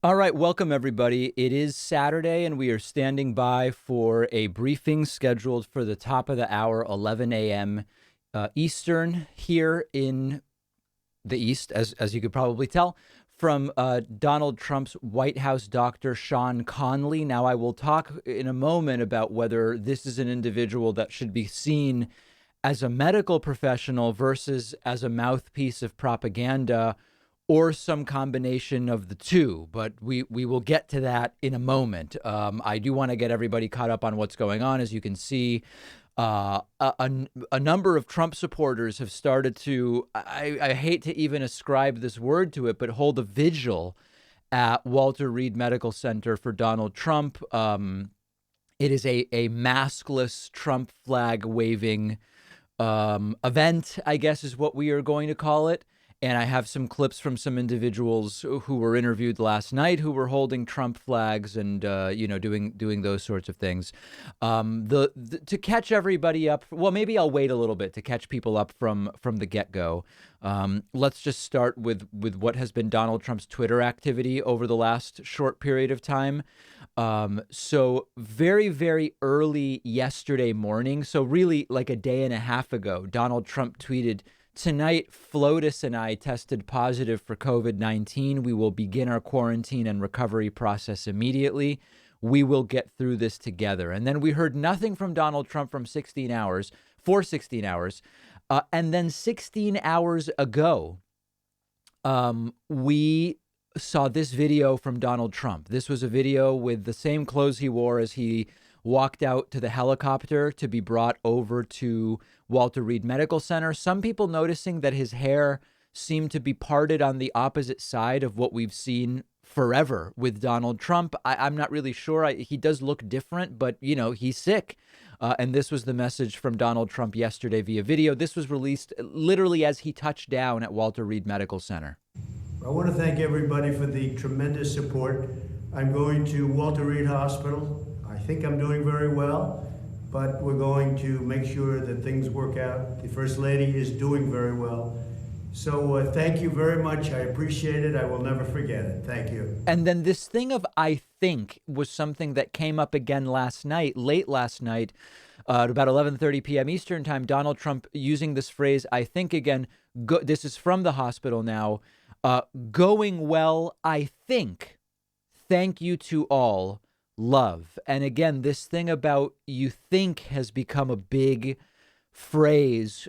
All right, welcome everybody. It is Saturday and we are standing by for a briefing scheduled for the top of the hour, 11 a.m. Eastern here in the East, as you could probably tell, from Donald Trump's White House doctor, Sean Conley. Now, I will talk in a moment about whether this is an individual that should be seen as a medical professional versus as a mouthpiece of propaganda or some combination of the two. But we will get to that in a moment. I do want to get everybody caught up on what's going on. As you can see, a number of Trump supporters have started to, I hate to even ascribe this word to it, but hold a vigil at Walter Reed Medical Center for Donald Trump. It is a maskless Trump flag waving event, I guess is what we are going to call it. And I have some clips from some individuals who were interviewed last night who were holding Trump flags and, doing those sorts of things. To catch everybody up. Well, maybe I'll wait a little bit to catch people up from the get-go. Let's just start with what has been Donald Trump's Twitter activity over the last short period of time. So very, very early yesterday morning, so really like a day and a half ago, Donald Trump tweeted, "Tonight, Flotus and I tested positive for COVID-19. We will begin our quarantine and recovery process immediately. We will get through this together." And then we heard nothing from Donald Trump for 16 hours. And then 16 hours ago, we saw this video from Donald Trump. This was a video with the same clothes he wore as he walked out to the helicopter to be brought over to Walter Reed Medical Center. Some people noticing that his hair seemed to be parted on the opposite side of what we've seen forever with Donald Trump. I'm not really sure. He does look different, but, he's sick. And this was the message from Donald Trump yesterday via video. This was released literally as he touched down at Walter Reed Medical Center. I want to thank everybody for the tremendous support. I'm going to Walter Reed Hospital. I think I'm doing very well, but we're going to make sure that things work out. The First Lady is doing very well. So thank you very much. I appreciate it. I will never forget it. Thank you. And then this thing of "I think" was something that came up again late last night, at about 11:30 p.m. Eastern time. Donald Trump using this phrase, "I think" again. This is from the hospital now. Going well, I think. Thank you to all. Love. And again, this thing about "you think" has become a big phrase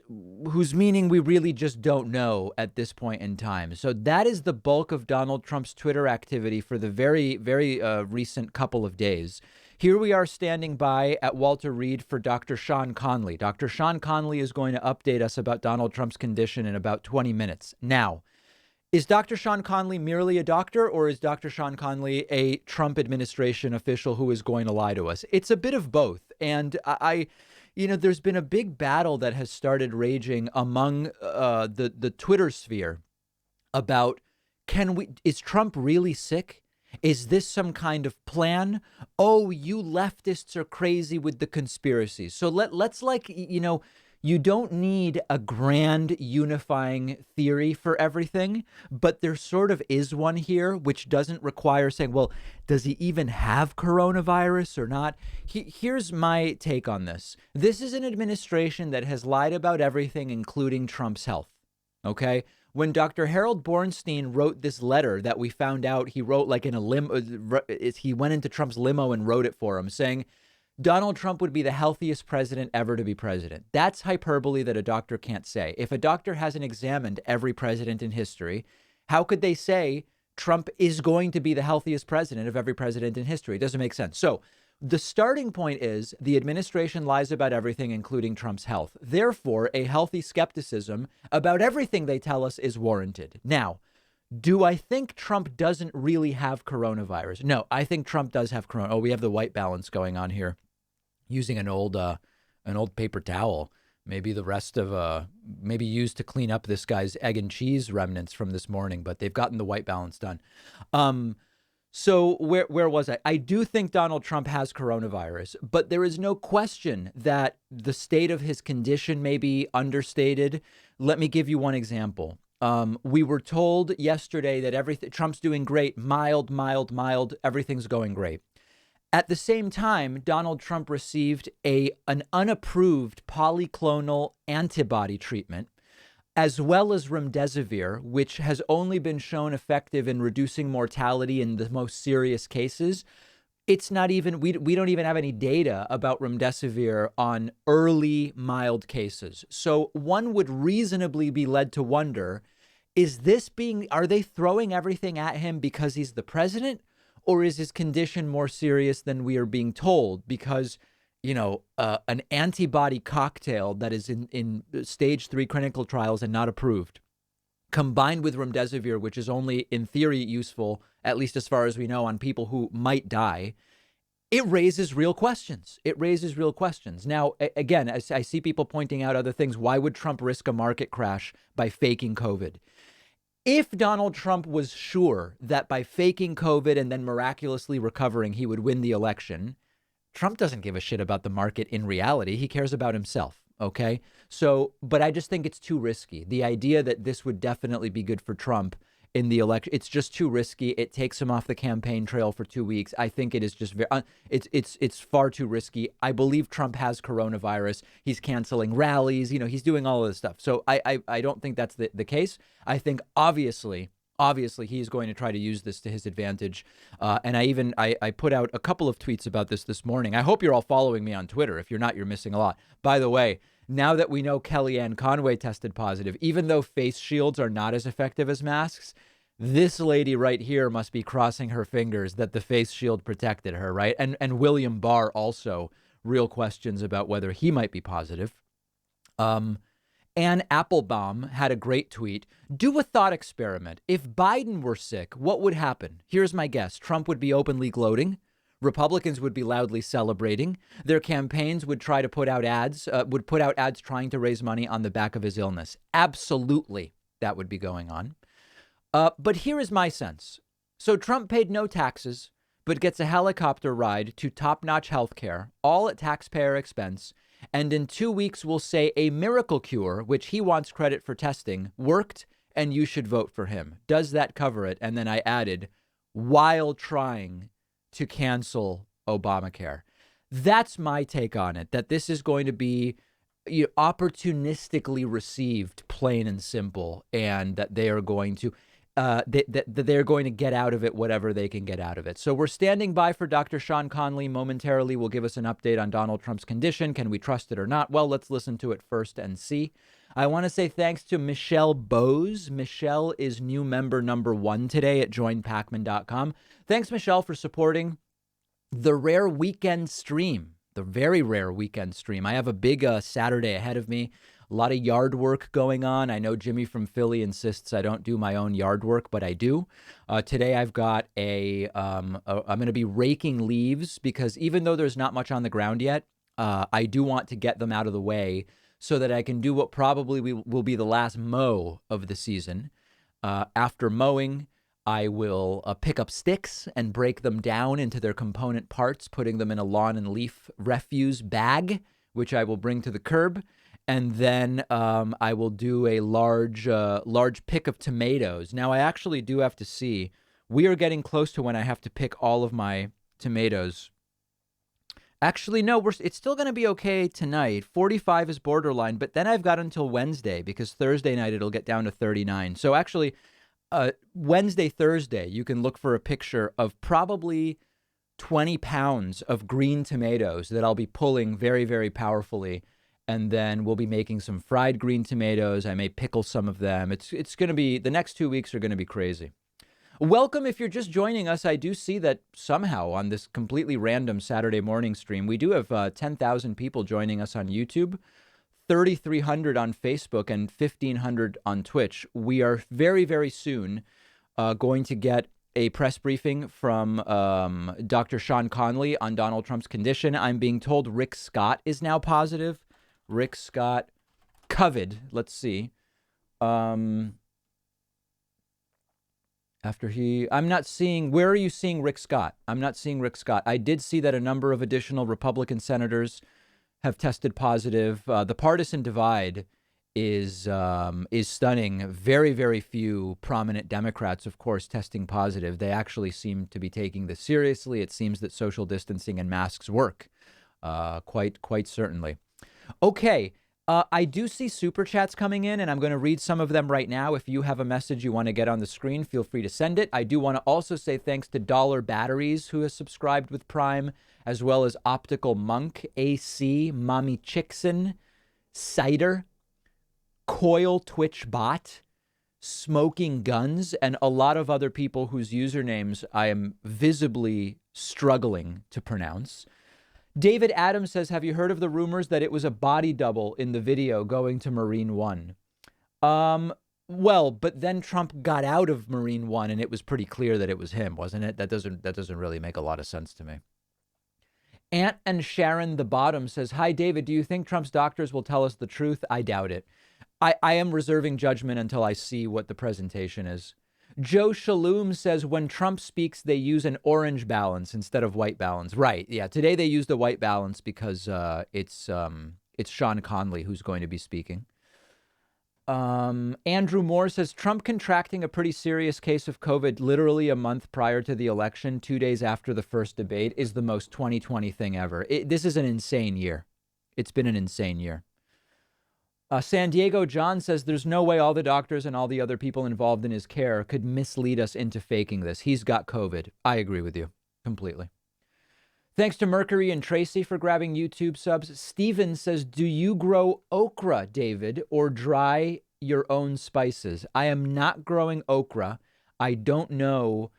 whose meaning we really just don't know at this point in time. So that is the bulk of Donald Trump's Twitter activity for the very, very recent couple of days. Here we are standing by at Walter Reed for Dr. Sean Conley. Dr. Sean Conley is going to update us about Donald Trump's condition in about 20 minutes. Now, is Dr. Sean Conley merely a doctor, or is Dr. Sean Conley a Trump administration official who is going to lie to us? It's a bit of both. And there's been a big battle that has started raging among the Twitter sphere about, is Trump really sick? Is this some kind of plan? Oh, you leftists are crazy with the conspiracies. So let's you don't need a grand unifying theory for everything, but there sort of is one here, which doesn't require saying, well, does he even have coronavirus or not? Here's my take on this. This is an administration that has lied about everything, including Trump's health. Okay? When Dr. Harold Bornstein wrote this letter that we found out he wrote like in a limo, he went into Trump's limo and wrote it for him, saying Donald Trump would be the healthiest president ever to be president. That's hyperbole that a doctor can't say. If a doctor hasn't examined every president in history, how could they say Trump is going to be the healthiest president of every president in history? It doesn't make sense. So the starting point is the administration lies about everything, including Trump's health. Therefore, a healthy skepticism about everything they tell us is warranted. Now, do I think Trump doesn't really have coronavirus? No, I think Trump does have corona. Oh, we have the white balance going on here. Using an old paper towel, maybe the rest of maybe used to clean up this guy's egg and cheese remnants from this morning, but they've gotten the white balance done. So where was I? I do think Donald Trump has coronavirus, but there is no question that the state of his condition may be understated. Let me give you one example. We were told yesterday that everything Trump's doing great, mild, mild, mild. Everything's going great. At the same time, Donald Trump received an unapproved polyclonal antibody treatment, as well as remdesivir, which has only been shown effective in reducing mortality in the most serious cases. It's not even, we don't even have any data about remdesivir on early mild cases. So one would reasonably be led to wonder, are they throwing everything at him because he's the president? Or is his condition more serious than we are being told? Because, an antibody cocktail that is in stage 3 clinical trials and not approved, combined with remdesivir, which is only in theory useful, at least as far as we know, on people who might die, it raises real questions. It raises real questions. Now, again, as I see people pointing out other things, why would Trump risk a market crash by faking COVID? If Donald Trump was sure that by faking COVID and then miraculously recovering, he would win the election, Trump doesn't give a shit about the market in reality. He cares about himself. OK, so but I just think it's too risky. The idea that this would definitely be good for Trump in the election, it's just too risky. It takes him off the campaign trail for 2 weeks. I think it is just it's far too risky. I believe Trump has coronavirus. He's canceling rallies. He's doing all of this stuff. So I don't think that's the case. I think obviously he's going to try to use this to his advantage. And I put out a couple of tweets about this morning. I hope you're all following me on Twitter. If you're not, you're missing a lot. By the way, now that we know Kellyanne Conway tested positive, even though face shields are not as effective as masks, this lady right here must be crossing her fingers that the face shield protected her, right? And William Barr also, real questions about whether he might be positive. Ann Applebaum had a great tweet. Do a thought experiment. If Biden were sick, what would happen? Here's my guess. Trump would be openly gloating. Republicans would be loudly celebrating. Their campaigns would try to put out ads trying to raise money on the back of his illness. Absolutely, that would be going on. But here is my sense. So Trump paid no taxes, but gets a helicopter ride to top-notch health care, all at taxpayer expense. And in 2 weeks, we'll say a miracle cure, which he wants credit for testing, worked, and you should vote for him. Does that cover it? And then I added, while trying to cancel Obamacare. That's my take on it, that this is going to be opportunistically received, plain and simple, and that they are going to they're going to get out of it whatever they can get out of it. So we're standing by for Dr. Sean Conley. Momentarily will give us an update on Donald Trump's condition. Can we trust it or not? Well, let's listen to it first and see. I want to say thanks to Michelle Bose. Michelle is new member number 1 today at joinpacman.com. Thanks, Michelle, for supporting the rare weekend stream, the very rare weekend stream. I have a big Saturday ahead of me. A lot of yard work going on. I know Jimmy from Philly insists I don't do my own yard work, but I do. Today I've got I'm going to be raking leaves because even though there's not much on the ground yet, I do want to get them out of the way so that I can do what probably will be the last mow of the season. After mowing, I will pick up sticks and break them down into their component parts, putting them in a lawn and leaf refuse bag, which I will bring to the curb. And then I will do a large pick of tomatoes. Now, I actually do have to see. We are getting close to when I have to pick all of my tomatoes. Actually, no, it's still going to be okay tonight. 45 is borderline, but then I've got until Wednesday because Thursday night it'll get down to 39. So actually, Wednesday, Thursday, you can look for a picture of probably 20 pounds of green tomatoes that I'll be pulling very, very powerfully. And then we'll be making some fried green tomatoes. I may pickle some of them. It's going to be, the next 2 weeks are going to be crazy. Welcome. If you're just joining us, I do see that somehow on this completely random Saturday morning stream, we do have 10,000 people joining us on YouTube, 3,300 on Facebook, and 1,500 on Twitch. We are very, very soon going to get a press briefing from Dr. Sean Conley on Donald Trump's condition. I'm being told Rick Scott is now positive. Rick Scott, COVID. Let's see. I'm not seeing, where are you seeing Rick Scott? I'm not seeing Rick Scott. I did see that a number of additional Republican senators have tested positive. The partisan divide is stunning. Very, very few prominent Democrats, of course, testing positive. They actually seem to be taking this seriously. It seems that social distancing and masks work, quite certainly. Okay. I do see super chats coming in, and I'm going to read some of them right now. If you have a message you want to get on the screen, feel free to send it. I do want to also say thanks to Dollar Batteries, who has subscribed with Prime, as well as Optical Monk, AC, Mommy Chickson, Cider, Coil Twitch Bot, Smoking Guns, and a lot of other people whose usernames I am visibly struggling to pronounce. David Adams says, have you heard of the rumors that it was a body double in the video going to Marine One? Well, but then Trump got out of Marine One and it was pretty clear that it was him, wasn't it? That doesn't really make a lot of sense to me. Aunt and Sharon the Bottom says, hi, David, do you think Trump's doctors will tell us the truth? I doubt it. I am reserving judgment until I see what the presentation is. Joe Shalom says when Trump speaks, they use an orange balance instead of white balance. Right. Yeah. Today they used the white balance because it's Sean Conley who's going to be speaking. Andrew Moore says Trump contracting a pretty serious case of COVID literally a month prior to the election, 2 days after the first debate, is the most 2020 thing ever. This is an insane year. It's been an insane year. San Diego John says there's no way all the doctors and all the other people involved in his care could mislead us into faking this. He's got COVID. I agree with you completely. Thanks to Mercury and Tracy for grabbing YouTube subs. Steven says, do you grow okra, David, or dry your own spices? I am not growing okra. I don't know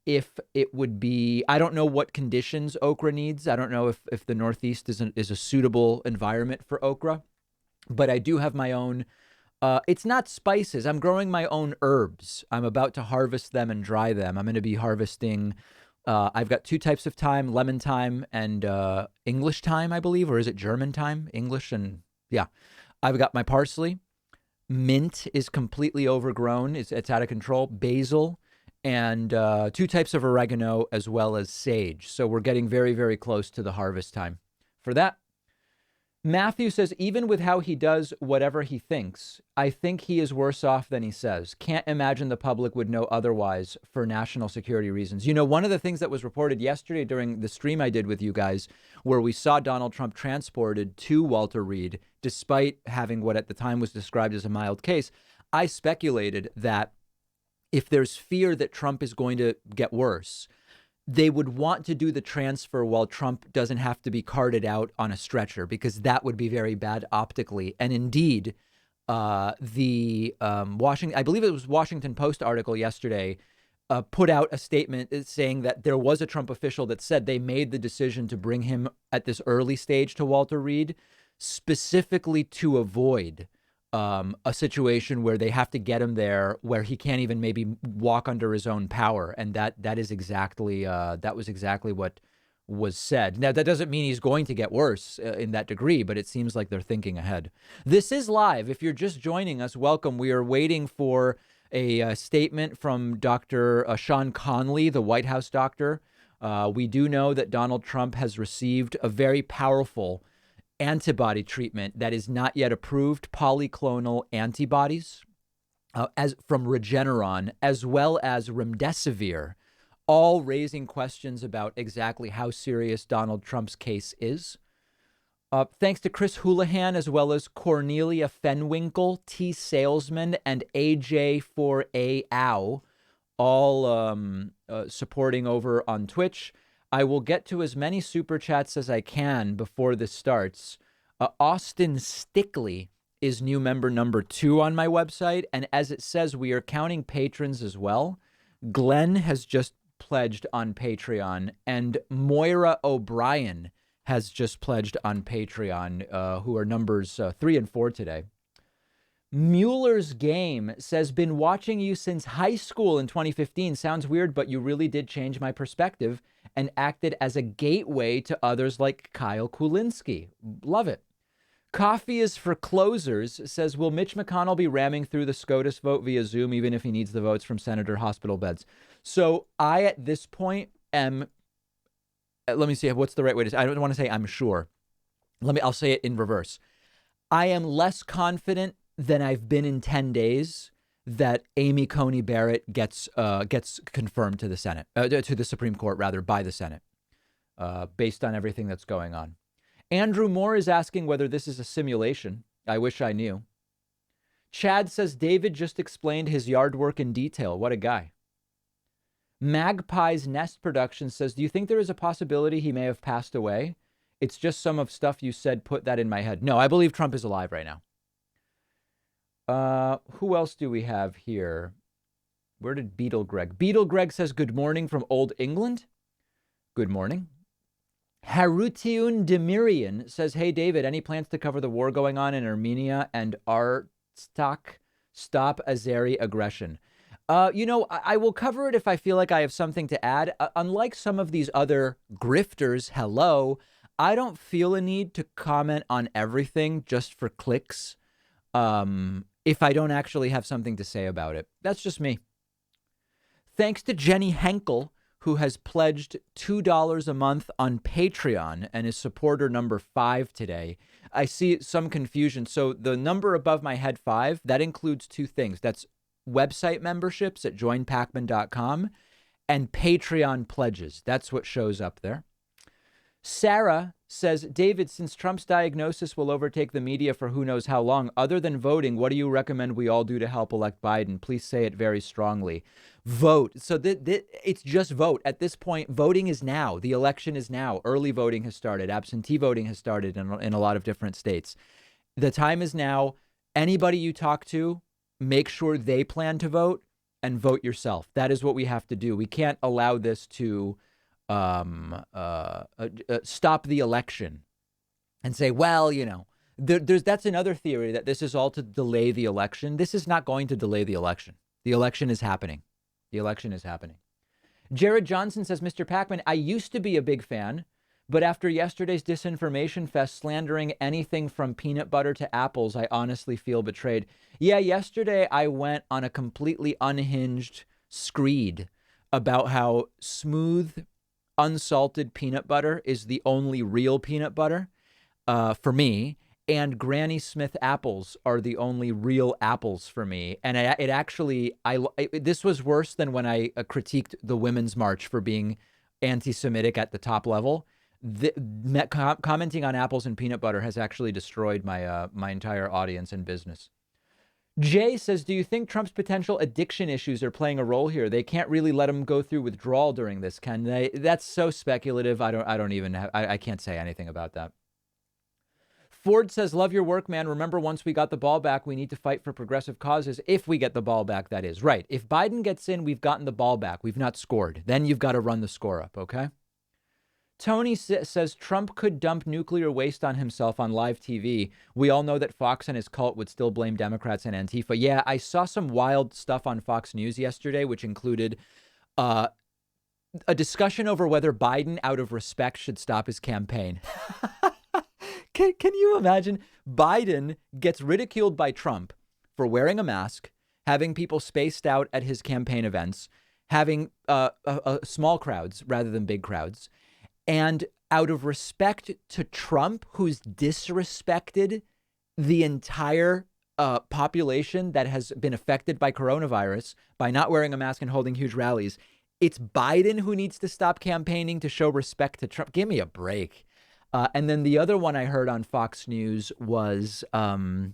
if it would be, I don't know what conditions okra needs. I don't know if the Northeast is a suitable environment for okra. But I do have my own, it's not spices. I'm growing my own herbs. I'm about to harvest them and dry them. I'm going to be harvesting, I've got 2 types of thyme, lemon thyme and English thyme, I believe, or is it German thyme? English and, yeah. I've got my parsley. Mint is completely overgrown. It's out of control. Basil and 2 types of oregano as well as sage. So we're getting very, very close to the harvest time for that. Matthew says, even with how he does whatever he thinks, I think he is worse off than he says. Can't imagine the public would know otherwise for national security reasons. You know, one of the things that was reported yesterday during the stream I did with you guys, where we saw Donald Trump transported to Walter Reed, despite having what at the time was described as a mild case, I speculated that if there's fear that Trump is going to get worse, they would want to do the transfer while Trump doesn't have to be carted out on a stretcher, because that would be very bad optically. And indeed, the I believe it was Washington Post article yesterday, put out a statement saying that there was a Trump official that said they made the decision to bring him at this early stage to Walter Reed specifically to avoid a situation where they have to get him there where he can't even maybe walk under his own power. And that is exactly that was exactly what was said. Now, that doesn't mean he's going to get worse in that degree, but it seems like they're thinking ahead. This is live. If you're just joining us, welcome. We are waiting for a statement from Dr. Sean Conley, the White House doctor. We do know that Donald Trump has received a very powerful antibody treatment that is not yet approved, polyclonal antibodies as from Regeneron, as well as remdesivir, all raising questions about exactly how serious Donald Trump's case is. Thanks to Chris Houlihan, as well as Cornelia Fenwinkle, T. Salesman, and AJ4AOW, all supporting over on Twitch. I will get to as many super chats as I can before this starts. Austin Stickley is new member number 2 on my website. And as it says, we are counting patrons as well. Glenn has just pledged on Patreon, and Moira O'Brien has just pledged on Patreon, who are numbers 3 and 4 today. Mueller's Game says, been watching you since high school in 2015. Sounds weird, but you really did change my perspective and acted as a gateway to others like Kyle Kulinski. Love it. Coffee is for Closers says, will Mitch McConnell be ramming through the SCOTUS vote via Zoom, even if he needs the votes from Senator hospital beds? So I, at this point, am, let me see, what's the right way to say, I don't want to say I'm sure. I'll say it in reverse. I am less confident than I've been in 10 days that Amy Coney Barrett gets confirmed to the Senate, to the Supreme Court, rather, by the Senate, based on everything that's going on. Andrew Moore is asking whether this is a simulation. I wish I knew. Chad says David just explained his yard work in detail. What a guy. Magpie's Nest Production says, do you think there is a possibility he may have passed away? It's just some of stuff you said put that in my head. No, I believe Trump is alive right now. Who else do we have here? Where did Beetle Greg? Beetle Greg says, good morning from Old England. Good morning. Harutiun Demirian says, hey, David, any plans to cover the war going on in Armenia and Artsakh? Stop Azeri aggression. I will cover it if I feel like I have something to add. Unlike some of these other grifters, I don't feel a need to comment on everything just for clicks. If I don't actually have something to say about it. That's just me. Thanks to Jenny Henkel, who has pledged $2 a month on Patreon and is supporter number 5 today. I see some confusion. So the number above my head 5, that includes 2 things. That's website memberships at joinpacman.com and Patreon pledges. That's what shows up there. Sarah says, David, since Trump's diagnosis will overtake the media for who knows how long, other than voting, what do you recommend we all do to help elect Biden? Please say it very strongly. Vote. So it's just vote. At this point, voting is now. The election is now. Early voting has started. Absentee voting has started in a lot of different states. The time is now. Anybody you talk to, make sure they plan to vote and vote yourself. That is what we have to do. We can't allow this to stop the election and say, well, that's another theory that this is all to delay the election. This is not going to delay the election. The election is happening. The election is happening. Jared Johnson says, Mr. Pacman, I used to be a big fan, but after yesterday's disinformation fest slandering anything from peanut butter to apples, I honestly feel betrayed. Yeah, yesterday I went on a completely unhinged screed about how smooth, unsalted peanut butter is the only real peanut butter for me, and Granny Smith apples are the only real apples for me. And this was worse than when I critiqued the Women's March for being anti-Semitic at the top level. Commenting on apples and peanut butter has actually destroyed my entire audience and business. Jay says, do you think Trump's potential addiction issues are playing a role here? They can't really let him go through withdrawal during this, can they? That's so speculative. I can't say anything about that. Ford says, love your work, man. Remember, once we got the ball back, we need to fight for progressive causes. If we get the ball back, that is. Right. If Biden gets in, we've gotten the ball back. We've not scored. Then you've got to run the score up, okay? Tony says Trump could dump nuclear waste on himself on live TV. We all know that Fox and his cult would still blame Democrats and Antifa. Yeah, I saw some wild stuff on Fox News yesterday, which included a discussion over whether Biden, out of respect, should stop his campaign. Can you imagine? Biden gets ridiculed by Trump for wearing a mask, having people spaced out at his campaign events, having small crowds rather than big crowds. And out of respect to Trump, who's disrespected the entire population that has been affected by coronavirus by not wearing a mask and holding huge rallies, it's Biden who needs to stop campaigning to show respect to Trump. Give me a break. And then the other one I heard on Fox News was, what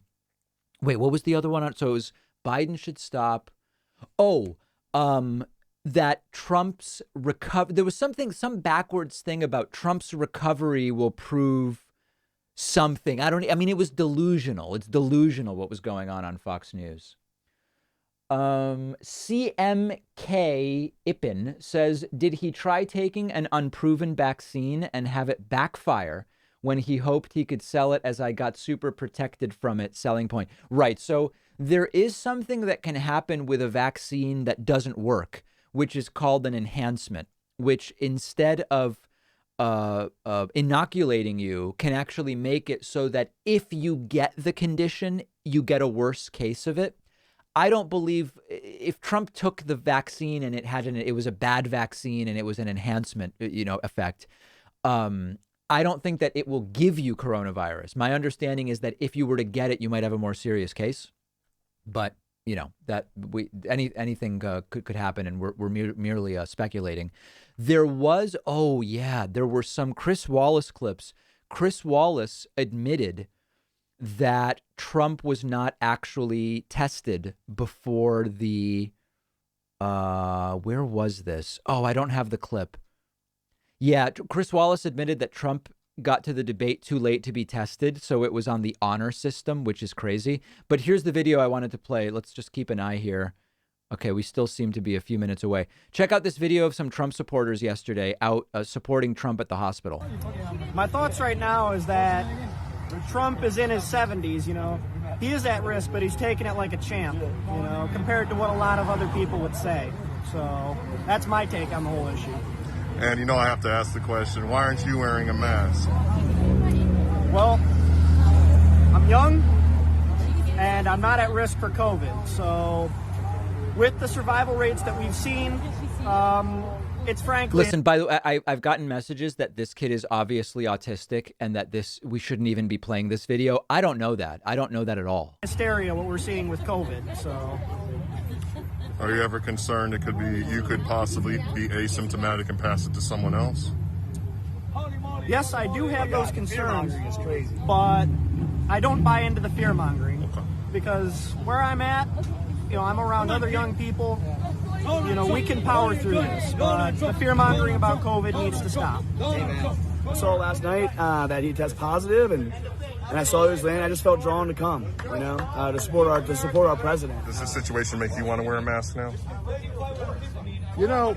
was the other one? So it was Biden should stop. That Trump's recovery, there was some backwards thing about Trump's recovery will prove something. It was delusional. It's delusional what was going on Fox News. CMK Ippin says, did he try taking an unproven vaccine and have it backfire when he hoped he could sell it as I got super protected from it? Selling point. Right. So there is something that can happen with a vaccine that doesn't work, which is called an enhancement, which instead of inoculating you can actually make it so that if you get the condition, you get a worse case of it. I don't believe if Trump took the vaccine and it was a bad vaccine and it was an enhancement, effect. I don't think that it will give you coronavirus. My understanding is that if you were to get it, you might have a more serious case. But you know that anything could happen, and we're merely speculating. There were some Chris Wallace clips. Chris Wallace admitted that Trump was not actually tested before the where was this? Oh, I don't have the clip. Yeah, Chris Wallace admitted that Trump got to the debate too late to be tested, so it was on the honor system, which is crazy. But here's the video I wanted to play. Let's just keep an eye here. Okay, we still seem to be a few minutes away. Check out this video of some Trump supporters yesterday out supporting Trump at the hospital. My thoughts right now is that Trump is in his 70s, you know. He is at risk, but he's taking it like a champ, you know, compared to what a lot of other people would say. So that's my take on the whole issue. And, you know, I have to ask the question, why aren't you wearing a mask? Well, I'm young, and I'm not at risk for COVID. So with the survival rates that we've seen, it's frankly... Listen, by the way, I've gotten messages that this kid is obviously autistic and that we shouldn't even be playing this video. I don't know that. I don't know that at all. Hysteria, what we're seeing with COVID, so... Are you ever concerned you could possibly be asymptomatic and pass it to someone else? Yes, I do have those concerns, but I don't buy into the fear-mongering. Okay. Because where I'm at, you know, I'm around other young people. You know, we can power through this, but the fear-mongering about COVID needs to stop. I saw last night that he tested positive, and I saw he was laying. I just felt drawn to come, you know, to support our president. Does this situation make you want to wear a mask now? You know,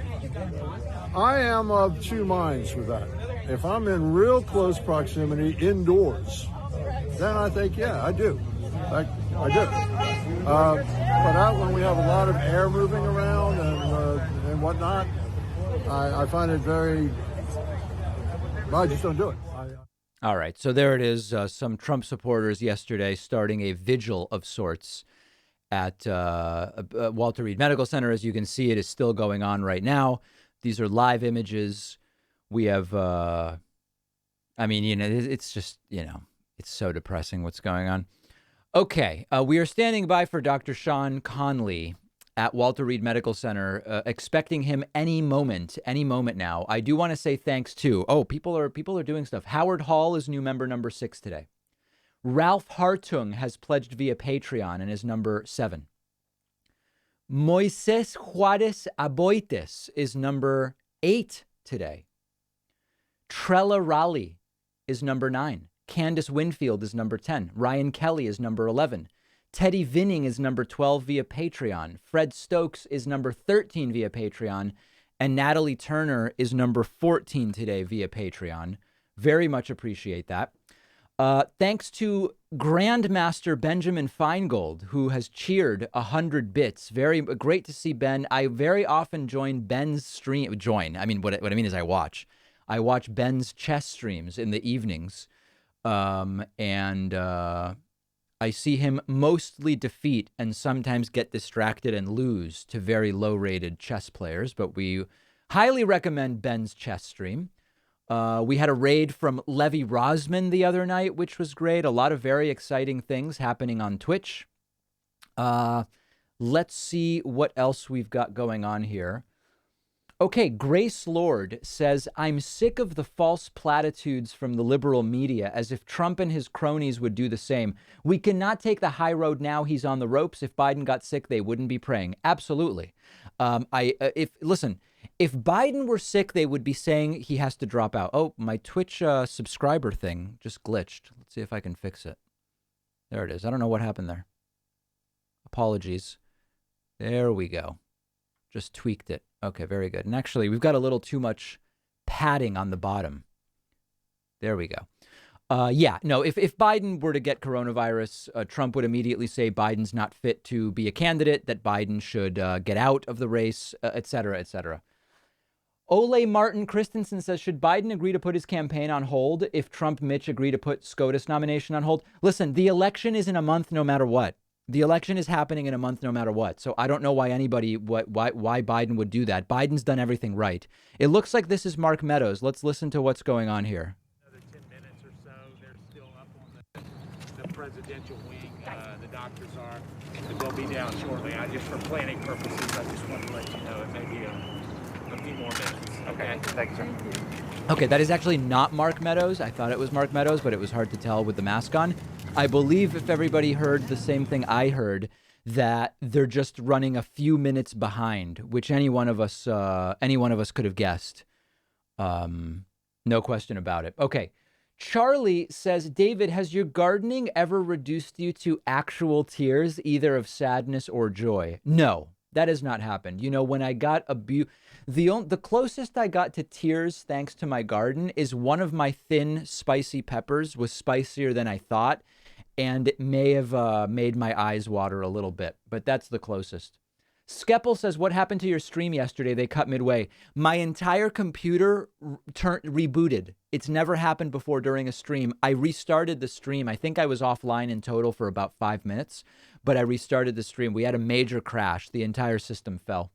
I am of two minds with that. If I'm in real close proximity indoors, then I think, yeah, I do. I do. But out when we have a lot of air moving around and whatnot, I find it very... I just don't do it. All right. So there it is. Some Trump supporters yesterday starting a vigil of sorts at Walter Reed Medical Center. As you can see, it is still going on right now. These are live images. We have, I mean, you know, it's just, you know, it's so depressing what's going on. Okay. We are standing by for Dr. Sean Conley at Walter Reed Medical Center, expecting him any moment now. I do want to say thanks to, people are doing stuff. Howard Hall is new member number 6 today. Ralph Hartung has pledged via Patreon and is number 7. Moises Juarez Aboites is number 8 today. Trella Raleigh is number 9. Candace Winfield is number 10. Ryan Kelly is number 11. Teddy Vinning is number 12 via Patreon. Fred Stokes is number 13 via Patreon. And Natalie Turner is number 14 today via Patreon. Very much appreciate that. Thanks to Grandmaster Benjamin Feingold, who has cheered 100 bits. Very great to see Ben. I very often join Ben's stream. I mean, what I mean is I watch Ben's chess streams in the evenings. I see him mostly defeat and sometimes get distracted and lose to very low-rated chess players, but we highly recommend Ben's chess stream. We had a raid from Levi Rosman the other night, which was great. A lot of very exciting things happening on Twitch. Let's see what else we've got going on here. Okay, Grace Lord says, I'm sick of the false platitudes from the liberal media, as if Trump and his cronies would do the same. We cannot take the high road now. He's on the ropes. If Biden got sick, they wouldn't be praying. Absolutely. If Biden were sick, they would be saying he has to drop out. Oh, my Twitch subscriber thing just glitched. Let's see if I can fix it. There it is. I don't know what happened there. Apologies. There we go. Just tweaked it. Okay, very good. And actually, we've got a little too much padding on the bottom. There we go. If Biden were to get coronavirus, Trump would immediately say Biden's not fit to be a candidate, that Biden should get out of the race, et cetera, et cetera. Ole Martin Christensen says, should Biden agree to put his campaign on hold if Trump Mitch agree to put SCOTUS nomination on hold? Listen, the election is in a month no matter what. The election is happening in a month no matter what. So I don't know why why Biden would do that. Biden's done everything right. It looks like this is Mark Meadows. Let's listen to what's going on here. confidential wing. The doctors are, but they'll be down shortly. Just for planning purposes, I just wanted to let you know it may be a few more minutes. Okay, thank you, sir. Okay, that is actually not Mark Meadows. I thought it was Mark Meadows, but it was hard to tell with the mask on. I believe if everybody heard the same thing I heard, that they're just running a few minutes behind, which any one of us could have guessed. No question about it. Okay. Charlie says, David, has your gardening ever reduced you to actual tears, either of sadness or joy? No, that has not happened. You know, when I got the closest I got to tears, thanks to my garden, is one of my thin, spicy peppers was spicier than I thought. And it may have made my eyes water a little bit, but that's the closest. Skeppel says, what happened to your stream yesterday? They cut midway. My entire computer rebooted. It's never happened before during a stream. I restarted the stream. I think I was offline in total for about 5 minutes, but I restarted the stream. We had a major crash. The entire system fell.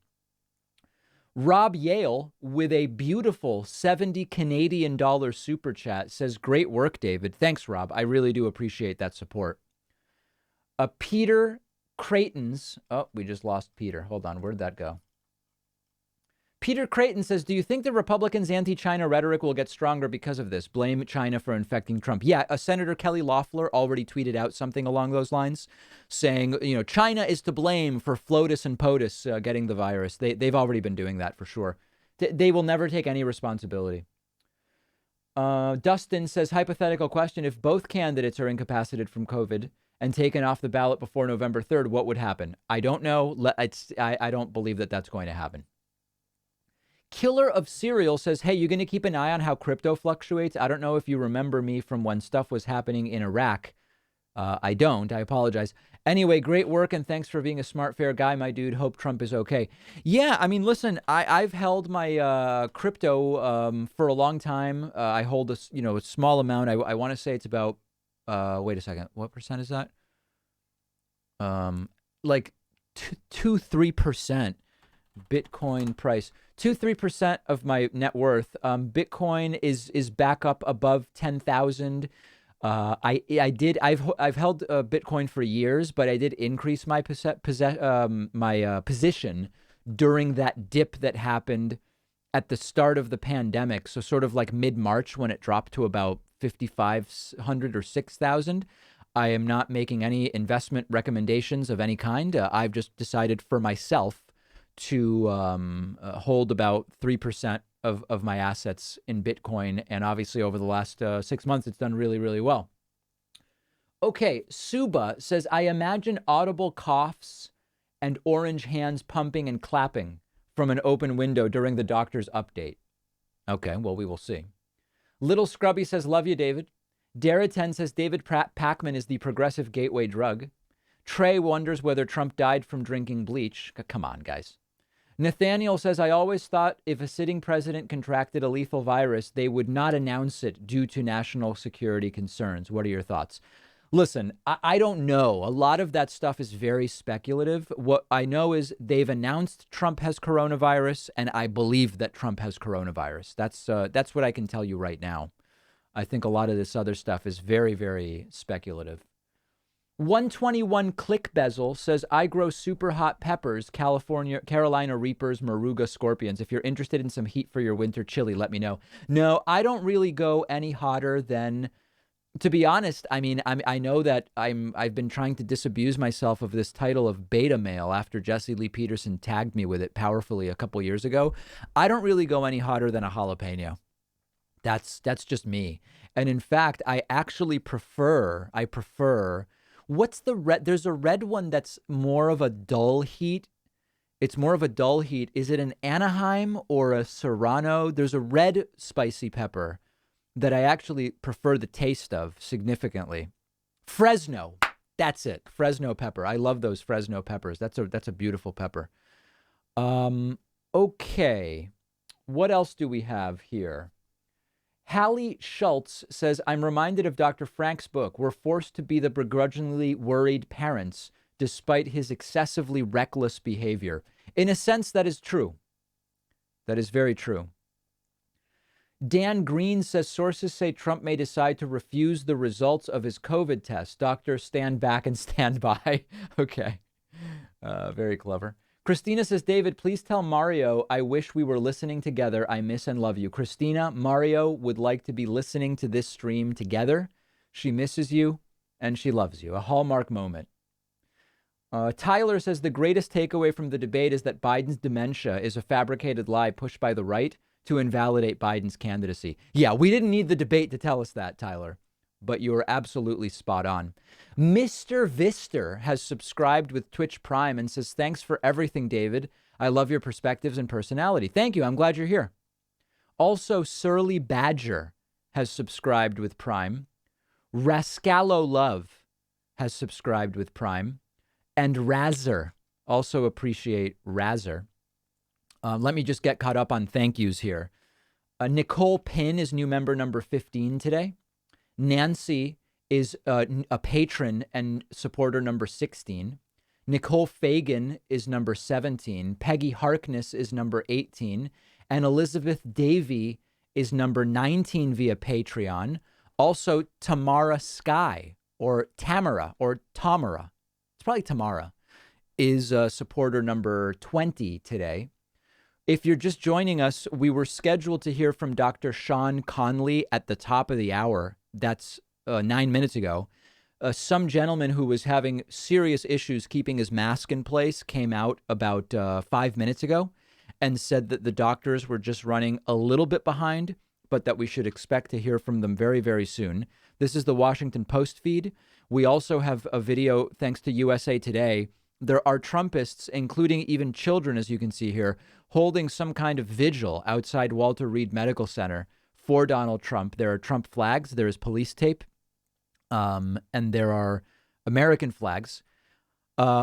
Rob Yale, with a beautiful $70 Canadian super chat, says, great work, David. Thanks, Rob. I really do appreciate that support. Peter Creighton's, we just lost Peter. Hold on, where'd that go? Peter Creighton says, do you think the Republicans' anti-China rhetoric will get stronger because of this? Blame China for infecting Trump. Yeah, Senator Kelly Loeffler already tweeted out something along those lines, saying, you know, China is to blame for FLOTUS and POTUS getting the virus. They've already been doing that for sure. They will never take any responsibility. Dustin says, hypothetical question, if both candidates are incapacitated from COVID and taken off the ballot before November 3rd, what would happen? I don't know. I don't believe that that's going to happen. Killer of Cereal says, hey, you going to keep an eye on how crypto fluctuates? I don't know if you remember me from when stuff was happening in Iraq. I don't. I apologize. Anyway, great work, and thanks for being a smart, fair guy, my dude. Hope Trump is okay. Yeah, I mean, listen, I've held my crypto for a long time. I hold a small amount. I want to say it's about, wait a second, what percent is that? Like 2-3% Bitcoin price. 2-3% of my net worth. Bitcoin is back up above 10,000. I've held Bitcoin for years, but I did increase my position during that dip that happened at the start of the pandemic. So sort of like mid-March when it dropped to about 5,500 or 6,000. I am not making any investment recommendations of any kind. I've just decided for myself to hold about 3% of my assets in Bitcoin. And obviously over the last 6 months, it's done really, really well. Okay, Suba says, I imagine audible coughs and orange hands pumping and clapping from an open window during the doctor's update. Okay, well, we will see. Little Scrubby says, love you, David. Dara10 says, David Pacman is the progressive gateway drug. Trey wonders whether Trump died from drinking bleach. Come on, guys. Nathaniel says, I always thought if a sitting president contracted a lethal virus, they would not announce it due to national security concerns. What are your thoughts? Listen, I don't know. A lot of that stuff is very speculative. What I know is they've announced Trump has coronavirus, and I believe that Trump has coronavirus. That's what I can tell you right now. I think a lot of this other stuff is very, very speculative. 121 Click Bezel says, I grow super hot peppers, Carolina Reapers, Moruga Scorpions. If you're interested in some heat for your winter chili, let me know. No, I don't really go any hotter than, to be honest, I mean, I know that I've been trying to disabuse myself of this title of beta male after Jesse Lee Peterson tagged me with it powerfully a couple years ago. I don't really go any hotter than a jalapeno. That's just me. And in fact, I actually prefer what's the red? There's a red one that's more of a dull heat. It's more of a dull heat. Is it an Anaheim or a Serrano? There's a red spicy pepper that I actually prefer the taste of significantly. Fresno. That's it. Fresno pepper. I love those Fresno peppers. That's a beautiful pepper. Okay. What else do we have here? Hallie Schultz says, I'm reminded of Dr. Frank's book, We're Forced to Be the Begrudgingly Worried Parents, despite his excessively reckless behavior. In a sense, that is true. That is very true. Dan Green says sources say Trump may decide to refuse the results of his COVID test. Doctors stand back and stand by. Okay. Very clever. Christina says, David, please tell Mario I wish we were listening together. I miss and love you. Christina, Mario would like to be listening to this stream together. She misses you and she loves you. A hallmark moment. Tyler says the greatest takeaway from the debate is that Biden's dementia is a fabricated lie pushed by the right to invalidate Biden's candidacy. Yeah, we didn't need the debate to tell us that, Tyler, but you are absolutely spot on. Mr. Vister has subscribed with Twitch Prime and says, thanks for everything, David. I love your perspectives and personality. Thank you. I'm glad you're here. Also, Surly Badger has subscribed with Prime. Rascallo Love has subscribed with Prime. And Razzer, also appreciate Razzer. Let me just get caught up on thank yous here. Nicole Pin is new member number 15 today. Nancy is a patron and supporter number 16. Nicole Fagan is number 17. Peggy Harkness is number 18. And Elizabeth Davey is number 19 via Patreon. Also, Tamara Sky, or Tamara, or Tamara. It's probably Tamara, is supporter number 20 today. If you're just joining us, we were scheduled to hear from Dr. Sean Conley at the top of the hour. That's 9 minutes ago. Some gentleman who was having serious issues keeping his mask in place came out about 5 minutes ago and said that the doctors were just running a little bit behind, but that we should expect to hear from them very, very soon. This is the Washington Post feed. We also have a video, thanks to USA Today. There are Trumpists, including even children, as you can see here, holding some kind of vigil outside Walter Reed Medical Center for Donald Trump. There are Trump flags. There is police tape. And there are American flags.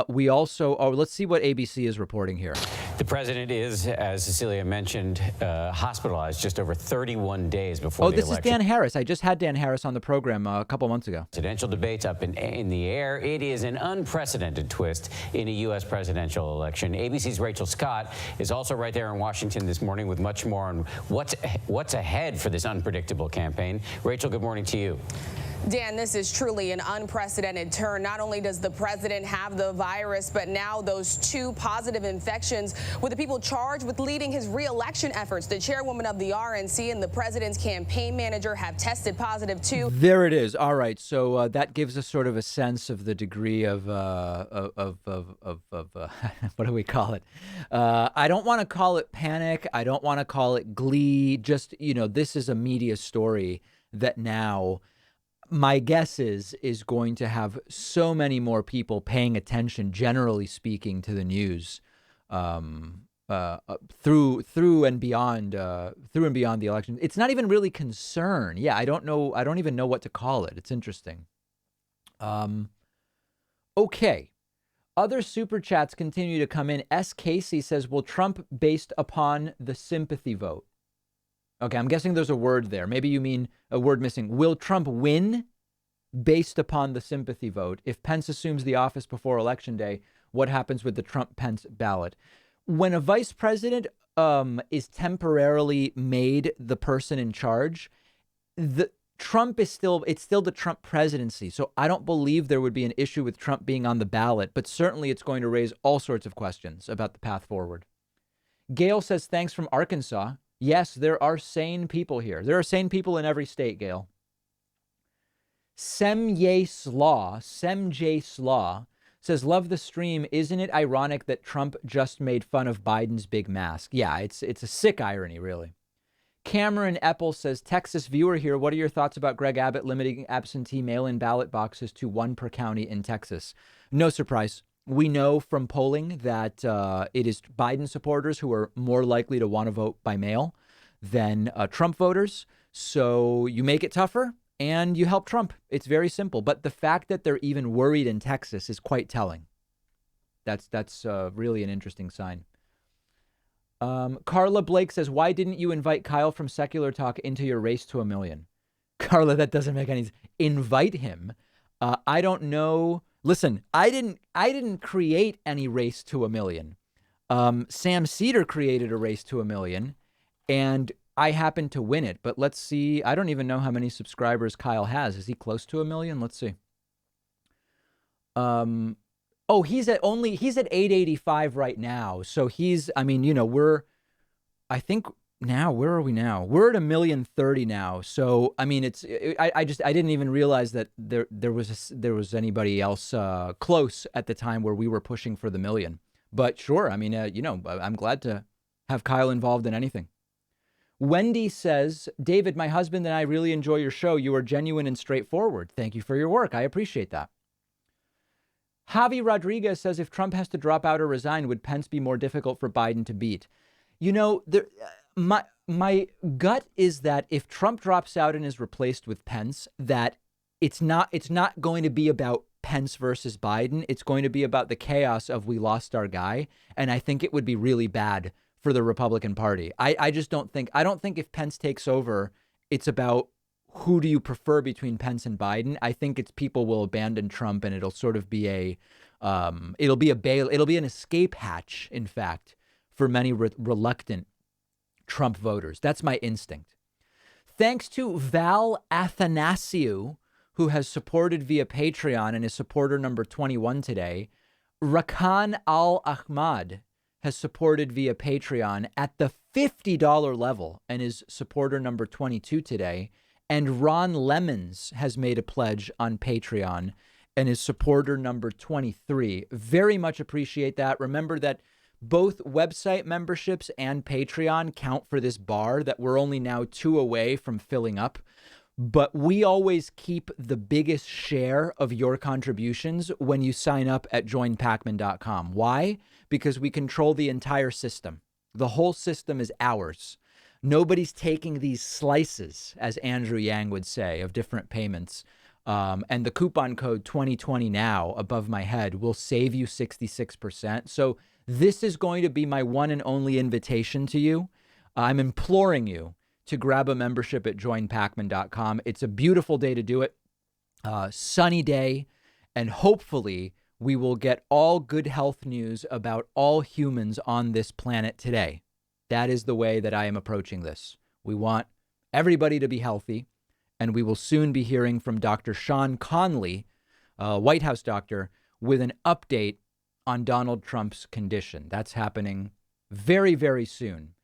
We also, let's see what ABC is reporting here. The president is, as Cecilia mentioned, hospitalized just over 31 days before the election. Oh, this is Dan Harris. I just had Dan Harris on the program a couple months ago. Presidential debates up in the air. It is an unprecedented twist in a U.S. presidential election. ABC's Rachel Scott is also right there in Washington this morning with much more on what's ahead for this unpredictable campaign. Rachel, good morning to you. Dan, this is truly an unprecedented turn. Not only does the president have the virus, but now those 2 positive infections with the people charged with leading his re-election efforts. The chairwoman of the RNC and the president's campaign manager have tested positive too. There it is. All right. So that gives us sort of a sense of the degree of what do we call it? I don't want to call it panic. I don't want to call it glee. Just, this is a media story that now, my guess is going to have so many more people paying attention, generally speaking, to the news through and beyond the election. It's not even really concern. Yeah, I don't know. I don't even know what to call it. It's interesting. Okay. Other super chats continue to come in. S. Casey says, will Trump based upon the sympathy vote? Okay, I'm guessing there's a word there. Maybe you mean a word missing. Will Trump win based upon the sympathy vote? If Pence assumes the office before Election Day, what happens with the Trump-Pence ballot? When a vice president is temporarily made the person in charge, it's still the Trump presidency. So I don't believe there would be an issue with Trump being on the ballot, but certainly it's going to raise all sorts of questions about the path forward. Gail says, thanks from Arkansas. Yes, there are sane people here. There are sane people in every state, Gail. Semj Slaw says, love the stream. Isn't it ironic that Trump just made fun of Biden's big mask? Yeah, it's a sick irony, really. Cameron Eppel says, Texas viewer here. What are your thoughts about Greg Abbott limiting absentee mail-in ballot boxes to 1 per county in Texas? No surprise. We know from polling that it is Biden supporters who are more likely to want to vote by mail than Trump voters. So you make it tougher and you help Trump. It's very simple. But the fact that they're even worried in Texas is quite telling. That's really an interesting sign. Carla Blake says, why didn't you invite Kyle from Secular Talk into your race to 1 million? Carla, that doesn't make any sense. Invite him. I don't know. Listen, I didn't create any race to 1 million. Sam Cedar created a race to 1 million, and I happen to win it. But let's see. I don't even know how many subscribers Kyle has. Is he close to 1 million? Let's see. Oh, he's at 885 right now. So he's, I mean, I think now, where are we now? We're at 1,030,000 now. So, I mean, I didn't even realize that there was anybody else close at the time where we were pushing for the million. But sure, I mean, I'm glad to have Kyle involved in anything. Wendy says, David, my husband and I really enjoy your show. You are genuine and straightforward. Thank you for your work. I appreciate that. Javi Rodriguez says, if Trump has to drop out or resign, would Pence be more difficult for Biden to beat? My gut is that if Trump drops out and is replaced with Pence, that it's not going to be about Pence versus Biden. It's going to be about the chaos of we lost our guy. And I think it would be really bad for the Republican Party. I don't think if Pence takes over, it's about who do you prefer between Pence and Biden. I think it's people will abandon Trump and it'll sort of be it'll be an escape hatch, in fact, for many reluctant Trump voters. That's my instinct. Thanks to Val Athanasiou, who has supported via Patreon and is supporter number 21 today. Rakan Al-Ahmad has supported via Patreon at the $50 level and is supporter number 22 today. And Ron Lemons has made a pledge on Patreon and is supporter number 23. Very much appreciate that. Remember that both website memberships and Patreon count for this bar that we're only now 2 away from filling up. But we always keep the biggest share of your contributions when you sign up at joinpacman.com. Why? Because we control the entire system. The whole system is ours. Nobody's taking these slices, as Andrew Yang would say, of different payments. And the coupon code 2020 now above my head will save you 66%. So this is going to be my one and only invitation to you. I'm imploring you to grab a membership at joinpacman.com. It's a beautiful day to do it. Sunny day. And hopefully we will get all good health news about all humans on this planet today. That is the way that I am approaching this. We want everybody to be healthy, and we will soon be hearing from Dr. Sean Conley, White House doctor, with an update on Donald Trump's condition. That's happening very, very soon.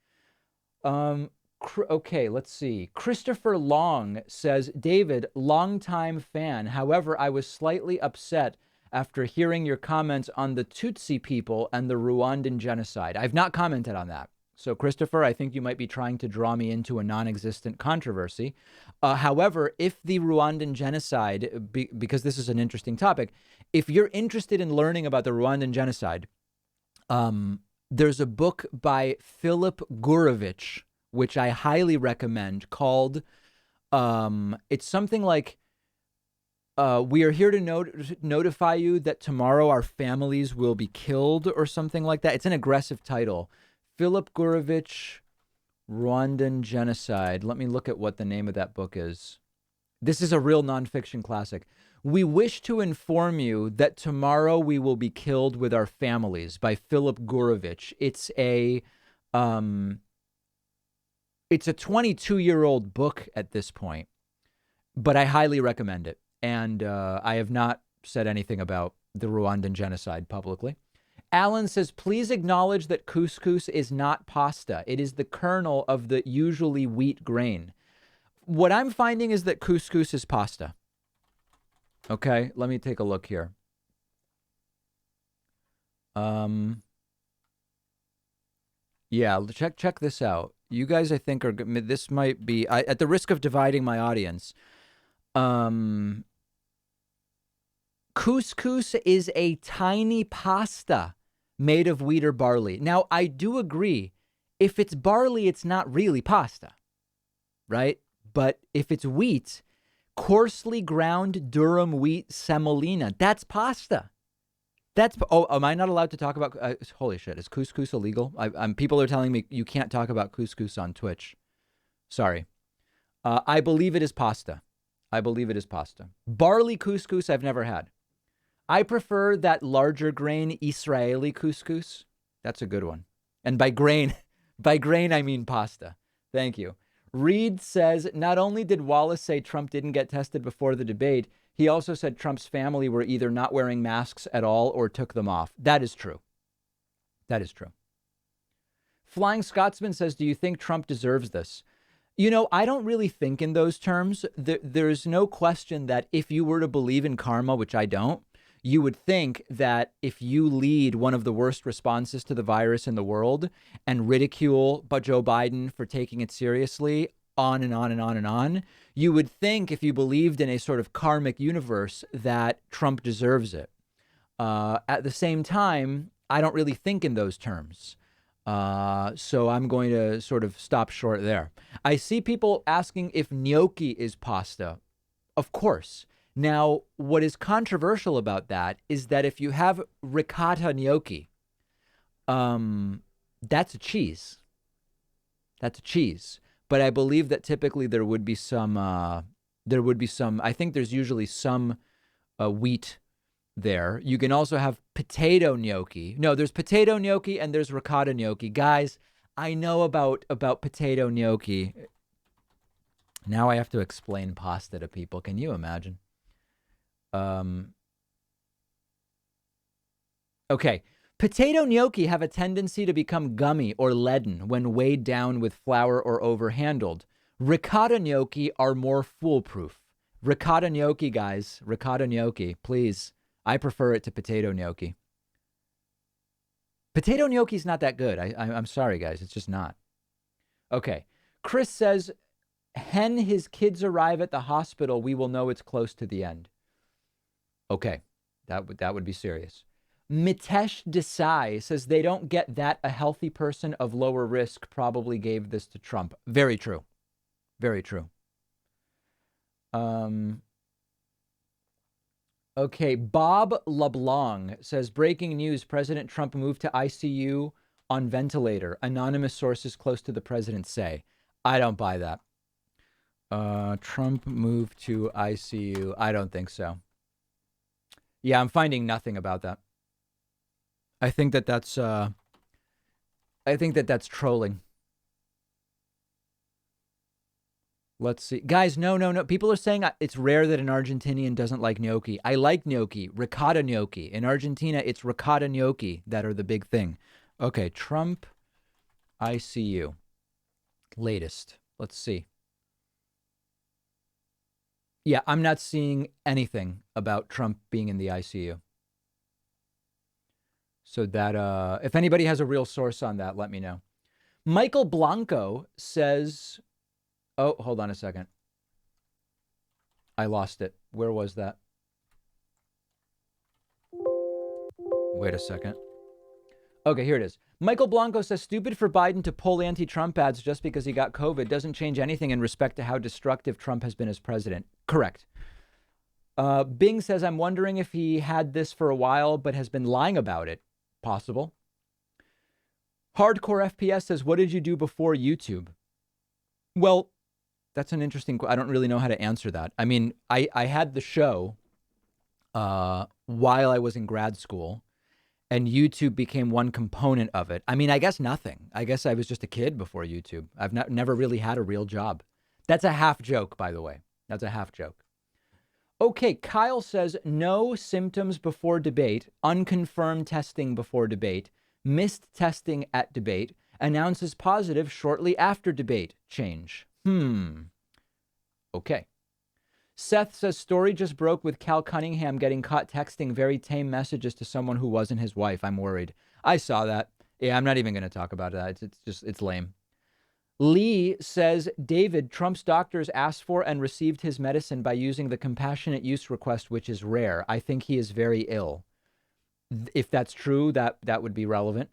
Okay, let's see. Christopher Long says, David, longtime fan. However, I was slightly upset after hearing your comments on the Tutsi people and the Rwandan genocide. I've not commented on that. So, Christopher, I think you might be trying to draw me into a non-existent controversy. However, if the Rwandan genocide, because this is an interesting topic, if you're interested in learning about the Rwandan genocide, there's a book by Philip Gurevich, which I highly recommend, called, it's something like, we are here to notify you that tomorrow our families will be killed, or something like that. It's an aggressive title. Philip Gurevich, Rwandan Genocide. Let me look at what the name of that book is. This is a real nonfiction classic. We wish to inform you that tomorrow we will be killed with our families, by Philip Gurevich. It's a 22-year-old book at this point, but I highly recommend it. And I have not said anything about the Rwandan genocide publicly. Alan says, please acknowledge that couscous is not pasta. It is the kernel of the usually wheat grain. What I'm finding is that couscous is pasta. Okay, let me take a look here. Yeah, check this out. You guys, I think, are good. This might be, at the risk of dividing my audience, couscous is a tiny pasta made of wheat or barley. Now, I do agree, if it's barley, it's not really pasta, right? But if it's wheat, coarsely ground durum wheat semolina, that's pasta. Am I not allowed to talk about, holy shit, is couscous illegal? People are telling me you can't talk about couscous on Twitch. Sorry. I believe it is pasta. Barley couscous I've never had. I prefer that larger grain Israeli couscous. That's a good one. And by grain I mean pasta. Thank you. Reed says, not only did Wallace say Trump didn't get tested before the debate, he also said Trump's family were either not wearing masks at all or took them off. That is true. That is true. Flying Scotsman says, do you think Trump deserves this? You know, I don't really think in those terms. There's no question that if you were to believe in karma, which I don't, you would think that if you lead one of the worst responses to the virus in the world and ridicule Joe Biden for taking it seriously, on and on and on and on, you would think if you believed in a sort of karmic universe that Trump deserves it. At the same time, I don't really think in those terms. So I'm going to sort of stop short there. I see people asking if gnocchi is pasta. Of course. Now, what is controversial about that is that if you have ricotta gnocchi, that's a cheese. That's a cheese. But I believe that typically there would be some, I think there's usually some wheat there. You can also have potato gnocchi. No, there's potato gnocchi and there's ricotta gnocchi. Guys, I know about potato gnocchi. Now I have to explain pasta to people. Can you imagine? Okay. Potato gnocchi have a tendency to become gummy or leaden when weighed down with flour or overhandled. Ricotta gnocchi are more foolproof. Ricotta gnocchi, guys. Ricotta gnocchi, please. I prefer it to potato gnocchi. Potato gnocchi is not that good. I'm sorry, guys. It's just not. Okay. Chris says, when his kids arrive at the hospital, we will know it's close to the end. Okay. That would be serious. Mitesh Desai says they don't get that a healthy person of lower risk probably gave this to Trump. Very true. Very true. Okay, Bob LeBlanc says, breaking news, President Trump moved to ICU on ventilator. Anonymous sources close to the president say. I don't buy that. Trump moved to ICU. I don't think so. Yeah, I'm finding nothing about that. I think that's trolling. Let's see. Guys, no. People are saying it's rare that an Argentinian doesn't like gnocchi. I like gnocchi, ricotta gnocchi. In Argentina, it's ricotta gnocchi that are the big thing. Okay, Trump ICU. Latest. Let's see. Yeah, I'm not seeing anything about Trump being in the ICU. So that, if anybody has a real source on that, let me know. Michael Blanco says, oh, hold on a second. I lost it. Where was that? Wait a second. Okay, here it is. Michael Blanco says, stupid for Biden to pull anti-Trump ads just because he got COVID doesn't change anything in respect to how destructive Trump has been as president. Correct. Bing says, I'm wondering if he had this for a while but has been lying about it. Possible. Hardcore FPS says, what did you do before YouTube? Well, that's an interesting I don't really know how to answer that. I mean, I had the show while I was in grad school, and YouTube became one component of it. I mean, I guess nothing. I guess I was just a kid before YouTube. I've never really had a real job. That's a half joke, by the way. That's a half joke. Okay, Kyle says, no symptoms before debate, unconfirmed testing before debate, missed testing at debate, announces positive shortly after debate. Change. Okay. Seth says, story just broke with Cal Cunningham getting caught texting very tame messages to someone who wasn't his wife. I'm worried. I saw that. Yeah, I'm not even going to talk about that. It's lame. Lee says, David, Trump's doctors asked for and received his medicine by using the compassionate use request, which is rare. I think he is very ill. If that's true, that would be relevant.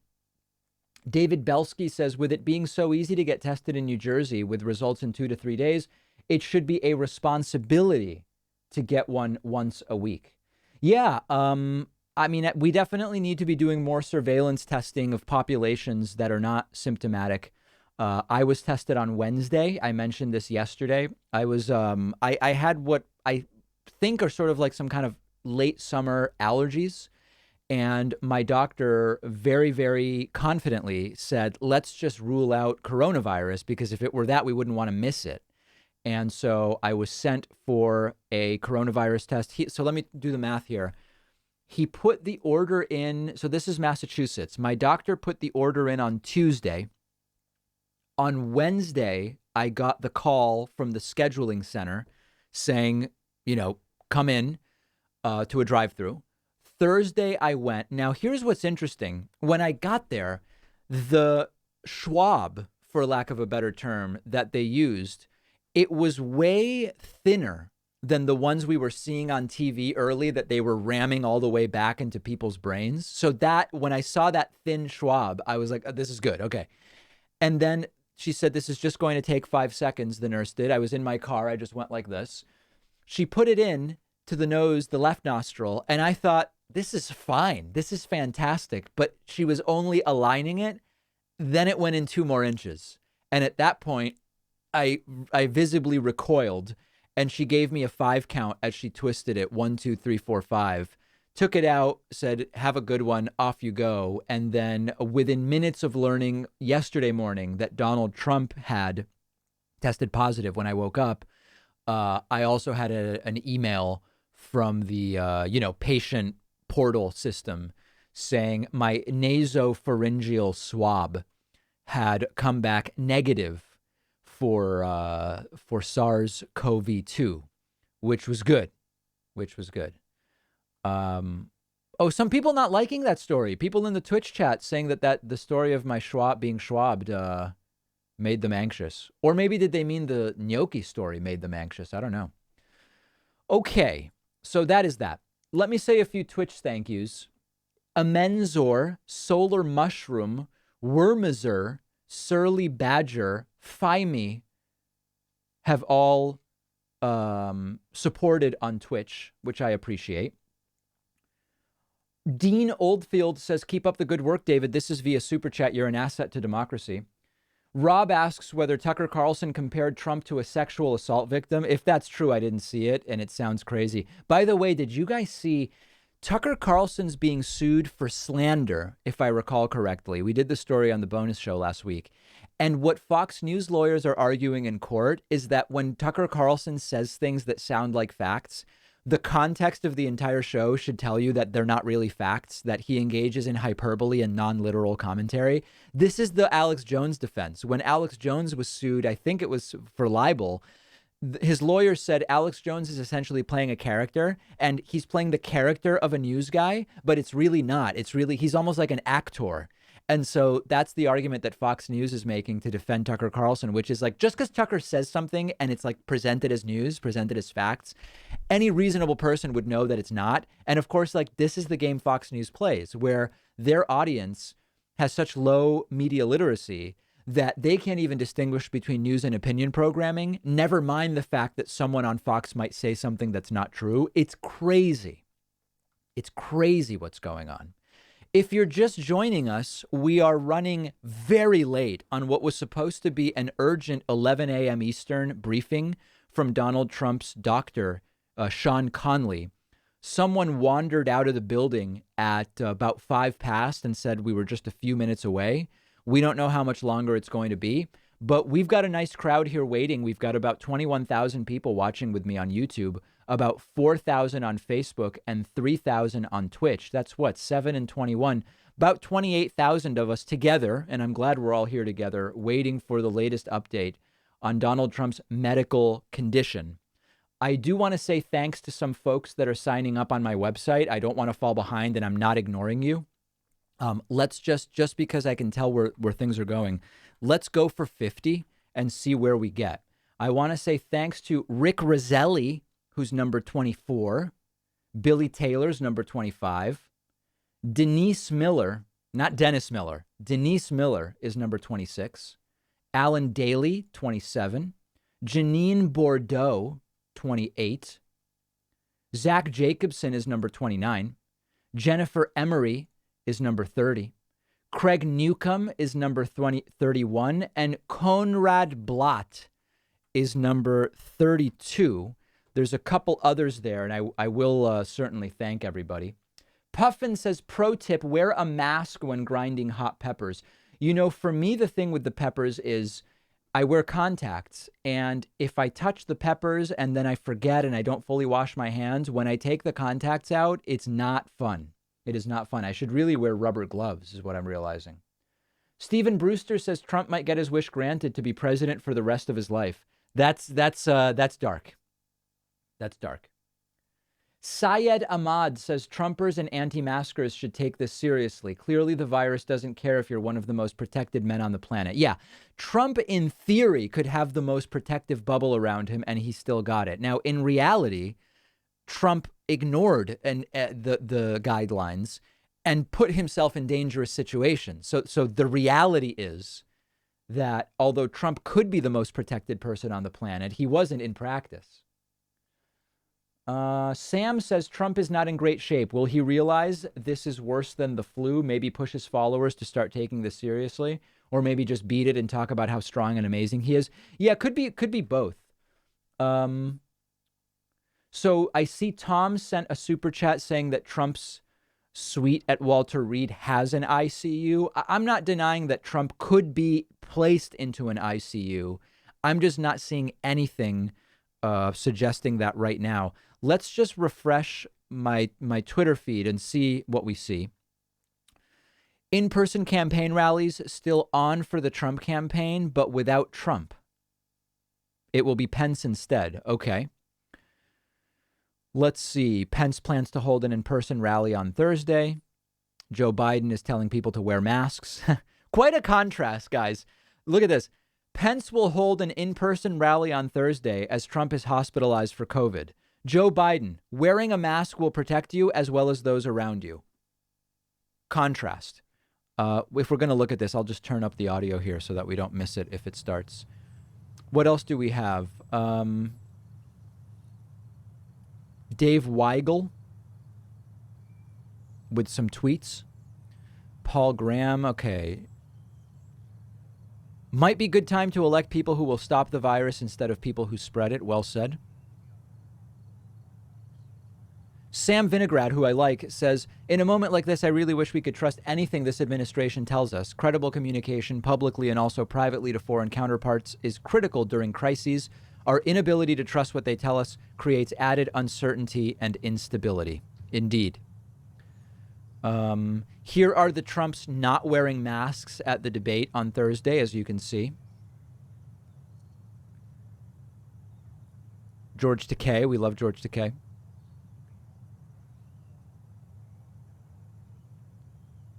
David Belsky says, with it being so easy to get tested in New Jersey with results in 2 to 3 days, it should be a responsibility to get one once a week. Yeah, I mean, we definitely need to be doing more surveillance testing of populations that are not symptomatic. I was tested on Wednesday. I mentioned this yesterday. I was, I had what I think are sort of like some kind of late summer allergies. And my doctor very, very confidently said, let's just rule out coronavirus, because if it were that, we wouldn't want to miss it. And so I was sent for a coronavirus test. So let me do the math here. He put the order in. So this is Massachusetts. My doctor put the order in on Tuesday. On Wednesday, I got the call from the scheduling center saying, come in to a drive-through. Thursday, I went. Now, here's what's interesting. When I got there, the Schwab, for lack of a better term, that they used, it was way thinner than the ones we were seeing on TV early that they were ramming all the way back into people's brains. So that when I saw that thin Schwab, I was like, oh, this is good. Okay. And then she said, this is just going to take 5 seconds. The nurse did. I was in my car. I just went like this. She put it in to the nose, the left nostril. And I thought, this is fine. This is fantastic. But she was only aligning it. Then it went in 2 more inches. And at that point, I visibly recoiled, and she gave me a 5 count as she twisted it. 1, 2, 3, 4, 5. Took it out, said, have a good one, off you go. And then within minutes of learning yesterday morning that Donald Trump had tested positive when I woke up, I also had an email from the, patient portal system saying my nasopharyngeal swab had come back negative for SARS-CoV-2, which was good. Some people not liking that story. People in the Twitch chat saying that the story of my being schwabbed made them anxious. Or maybe did they mean the gnocchi story made them anxious? I don't know. Okay, so that is that. Let me say a few Twitch thank yous. Amenzor, Solar Mushroom, Wormizer, Surly Badger, Fime have all supported on Twitch, which I appreciate. Dean Oldfield says, keep up the good work, David. This is via Super Chat. You're an asset to democracy. Rob asks whether Tucker Carlson compared Trump to a sexual assault victim. If that's true, I didn't see it, and it sounds crazy. By the way, did you guys see Tucker Carlson's being sued for slander, if I recall correctly? We did the story on the bonus show last week. And what Fox News lawyers are arguing in court is that when Tucker Carlson says things that sound like facts, the context of the entire show should tell you that they're not really facts, that he engages in hyperbole and non-literal commentary. This is the Alex Jones defense. When Alex Jones was sued, I think it was for libel, his lawyer said Alex Jones is essentially playing a character, and he's playing the character of a news guy, but it's really not. He's almost like an actor. And so that's the argument that Fox News is making to defend Tucker Carlson, which is like, just because Tucker says something and it's like presented as news, presented as facts, any reasonable person would know that it's not. And of course, like, this is the game Fox News plays, where their audience has such low media literacy that they can't even distinguish between news and opinion programming, never mind the fact that someone on Fox might say something that's not true. It's crazy. It's crazy what's going on. If you're just joining us, we are running very late on what was supposed to be an urgent 11 a.m. Eastern briefing from Donald Trump's doctor, Sean Conley. Someone wandered out of the building at about 5 past and said we were just a few minutes away. We don't know how much longer it's going to be, but we've got a nice crowd here waiting. We've got about 21,000 people watching with me on YouTube, about 4,000 on Facebook, and 3,000 on Twitch. That's what, 7 and 21, about 28,000 of us together. And I'm glad we're all here together waiting for the latest update on Donald Trump's medical condition. I do want to say thanks to some folks that are signing up on my website. I don't want to fall behind, and I'm not ignoring you. Let's just because I can tell where things are going, let's go for 50 and see where we get. I want to say thanks to Rick Roselli, who's number 24, Billy Taylor's number 25, Denise Miller, not Dennis Miller, Denise Miller is number 26, Alan Daly, 27, Janine Bordeaux, 28, Zach Jacobson is number 29, Jennifer Emery is number 30, Craig Newcomb is number 31, and Conrad Blatt is number 32. There's a couple others there, and I will certainly thank everybody. Puffin says, pro tip, wear a mask when grinding hot peppers. You know, for me, the thing with the peppers is I wear contacts. And if I touch the peppers and then I forget and I don't fully wash my hands, when I take the contacts out, it's not fun. It is not fun. I should really wear rubber gloves is what I'm realizing. Stephen Brewster says Trump might get his wish granted to be president for the rest of his life. That's dark. That's dark. Syed Ahmad says Trumpers and anti-maskers should take this seriously. Clearly, the virus doesn't care if you're one of the most protected men on the planet. Yeah, Trump, in theory, could have the most protective bubble around him, and he still got it. Now, in reality, Trump ignored the guidelines and put himself in dangerous situations. So the reality is that although Trump could be the most protected person on the planet, he wasn't in practice. Sam says Trump is not in great shape. Will he realize this is worse than the flu? Maybe push his followers to start taking this seriously, or maybe just beat it and talk about how strong and amazing he is. Yeah, could be both. So I see Tom sent a super chat saying that Trump's suite at Walter Reed has an ICU. I'm not denying that Trump could be placed into an ICU. I'm just not seeing anything suggesting that right now. Let's just refresh my Twitter feed and see what we see. In-person campaign rallies still on for the Trump campaign, but without Trump. It will be Pence instead. Okay. Let's see. Pence plans to hold an in-person rally on Thursday. Joe Biden is telling people to wear masks. Quite a contrast, guys. Look at this. Pence will hold an in-person rally on Thursday as Trump is hospitalized for COVID. Joe Biden, wearing a mask will protect you as well as those around you. Contrast. If we're going to look at this, I'll just turn up the audio here so that we don't miss it if it starts. What else do we have? Dave Weigel with some tweets. Paul Graham, okay. Might be good time to elect people who will stop the virus instead of people who spread it. Well said. Sam Vinograd, who I like, says, in a moment like this, I really wish we could trust anything this administration tells us. Credible communication publicly and also privately to foreign counterparts is critical during crises. Our inability to trust what they tell us creates added uncertainty and instability. Indeed. Here are the Trumps not wearing masks at the debate on Thursday, as you can see. George Takei. We love George Takei.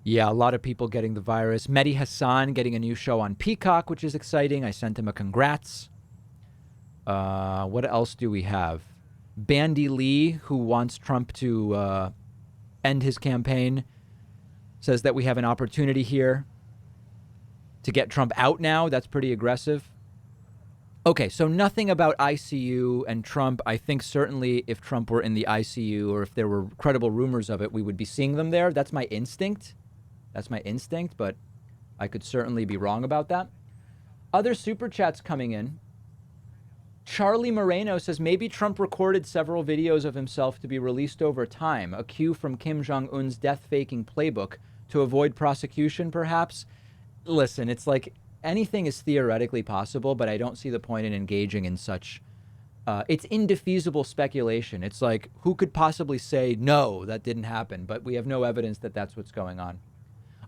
Yeah, a lot of people getting the virus. Mehdi Hassan getting a new show on Peacock, which is exciting. I sent him a congrats. What else do we have? Bandy Lee, who wants Trump to end his campaign, says that we have an opportunity here to get Trump out now. That's pretty aggressive. Okay, so nothing about ICU and Trump. I think certainly if Trump were in the ICU or if there were credible rumors of it, we would be seeing them there. That's my instinct. But I could certainly be wrong about that. Other super chats coming in. Charlie Moreno says maybe Trump recorded several videos of himself to be released over time, a cue from Kim Jong-un's death-faking playbook to avoid prosecution, perhaps. Listen, it's like anything is theoretically possible, but I don't see the point in engaging in such... it's indefeasible speculation. It's like, who could possibly say, no, that didn't happen, but we have no evidence that that's what's going on.